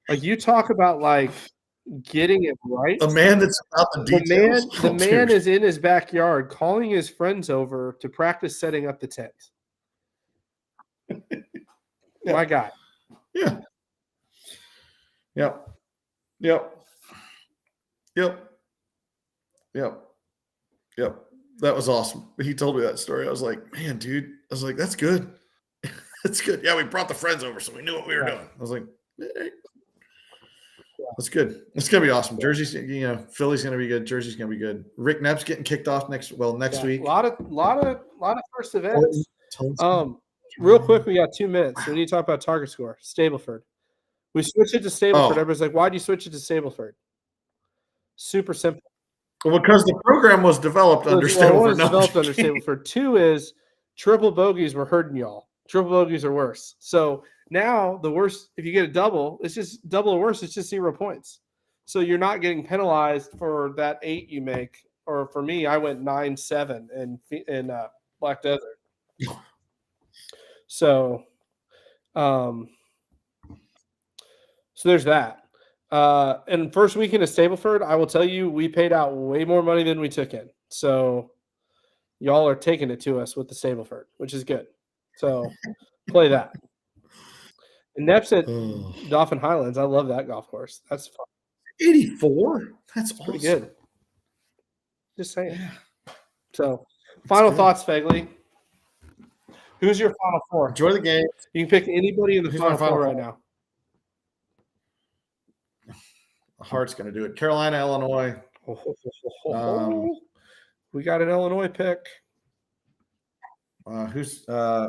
Like you talk about like getting it right. The man that's about the details. The man is in his backyard calling his friends over to practice setting up the tent. Yeah. My guy. Yeah. Yep. Yep. Yep. Yep. Yep. That was awesome. He told me that story. I was like, man, dude. I was like, that's good. That's good. Yeah, we brought the friends over, so we knew what we were doing. I was like, hey. That's good. It's gonna be awesome. Jersey's, Philly's gonna be good. Jersey's gonna be good. Rick Knapp's getting kicked off next week. A lot of first events. Real quick, we got 2 minutes. We need to talk about target score. Stableford. We switched it to Stableford. Everybody's like, why'd you switch it to Stableford? Super simple. Well, because the program was developed under Stableford. 2 is triple bogeys were hurting y'all. Triple bogeys are worse. So now the worst, if you get a double, it's just double or worse. It's just 0 points. So you're not getting penalized for that 8 you make. Or for me, I went 9-7 in Black Desert. So there's that. And first weekend of Stableford, I will tell you, we paid out way more money than we took in. So y'all are taking it to us with the Stableford, which is good. So play that. And Neps at Dauphin Highlands. I love that golf course. That's fun. 84? That's pretty awesome. good. Just saying. Yeah. So final thoughts, Fegley. Who's your Final Four? Enjoy the game. You can pick anybody in the Final Four right now. The heart's going to do it. Carolina, Illinois. We got an Illinois pick. Who's I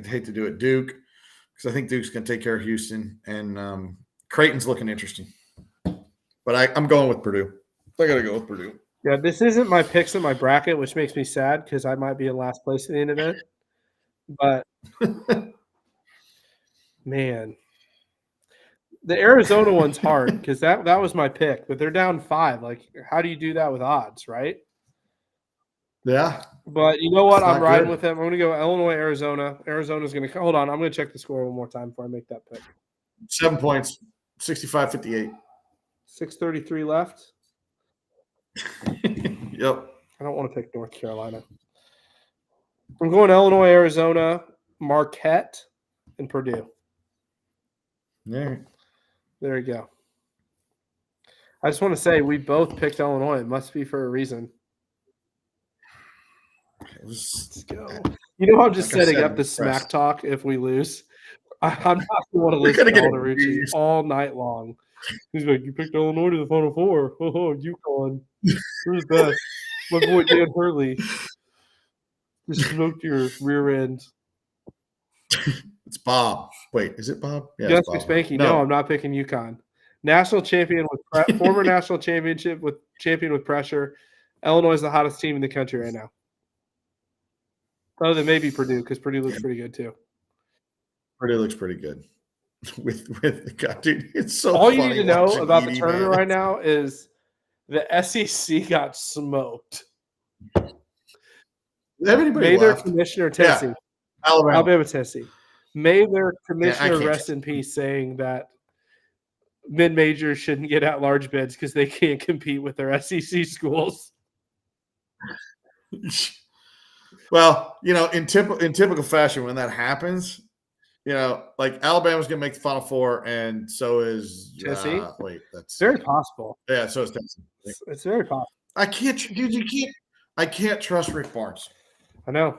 hate to do it. Duke, because I think Duke's going to take care of Houston, and Creighton's looking interesting. But I'm going with Purdue. I got to go with Purdue. Yeah, this isn't my picks in my bracket, which makes me sad because I might be in last place at the end of it. But man, the Arizona one's hard because that was my pick, but they're down 5. Like, how do you do that with odds, right? Yeah. But you know what? I'm riding with them. I'm going to go Illinois, Arizona. Arizona's going to – hold on. I'm going to check the score one more time before I make that pick. 7 points, 65-58. 6:33 left. Yep. I don't want to pick North Carolina. I'm going Illinois, Arizona, Marquette, and Purdue. Yeah. There you go. I just want to say we both picked Illinois. It must be for a reason. Let's go. You know, I'm just setting up the smack talk if we lose. I'm not going to listen to Alderucci all night long He's like, you picked Illinois to the Final Four. Oh, UConn. Who's the best? My boy Dan Hurley just smoked your rear end. It's Bob. Wait, is it Bob? Yeah, Yes, it's Bob. Spanky. No, I'm not picking UConn. National champion with former national champion with pressure. Illinois is the hottest team in the country right now. Other than maybe Purdue, because Purdue looks pretty good too. Purdue looks pretty good. with God, dude, it's so. All you funny need to know watching about the Edey, tournament man. right now is the SEC got smoked. Have anybody May their left? commissioner Tennessee, Yeah, Alabama. Tennessee. May their commissioner can't rest trust in peace, saying that mid majors shouldn't get at large bids because they can't compete with their SEC schools. Well, in typical fashion, when that happens, like Alabama's going to make the Final Four, and so is Tennessee. That's very possible. Yeah, so is Tennessee. It's very possible. I can't, dude. I can't trust Rick Barnes. I know.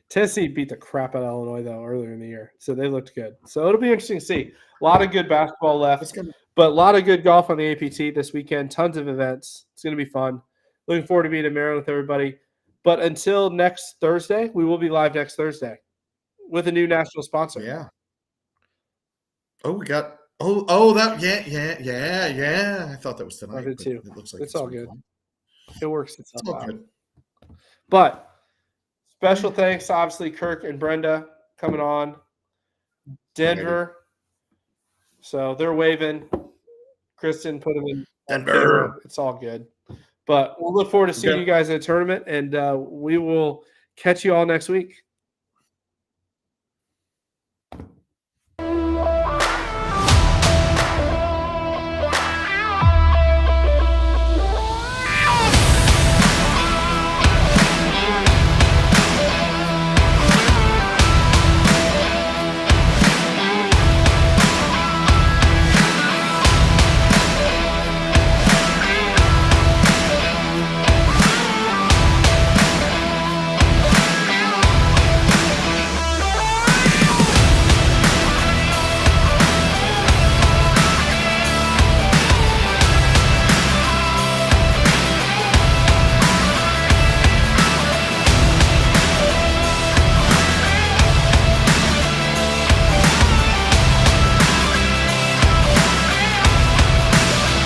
Tennessee beat the crap out of Illinois though earlier in the year, so they looked good. So it'll be interesting to see. A lot of good basketball left, but a lot of good golf on the APT this weekend. Tons of events. It's going to be fun. Looking forward to being in Maryland with everybody. But until next Thursday, we will be live next Thursday with a new national sponsor. Yeah. Oh, we got. Oh, that. Yeah. I thought that was tonight. I did too. It looks like It's all good. It works itself out. Good. But special thanks, obviously, Kirk and Brenda coming on. Denver. So they're waving. Kristen put them in Denver. It's all good. But we'll look forward to seeing you guys in the tournament, and we will catch you all next week.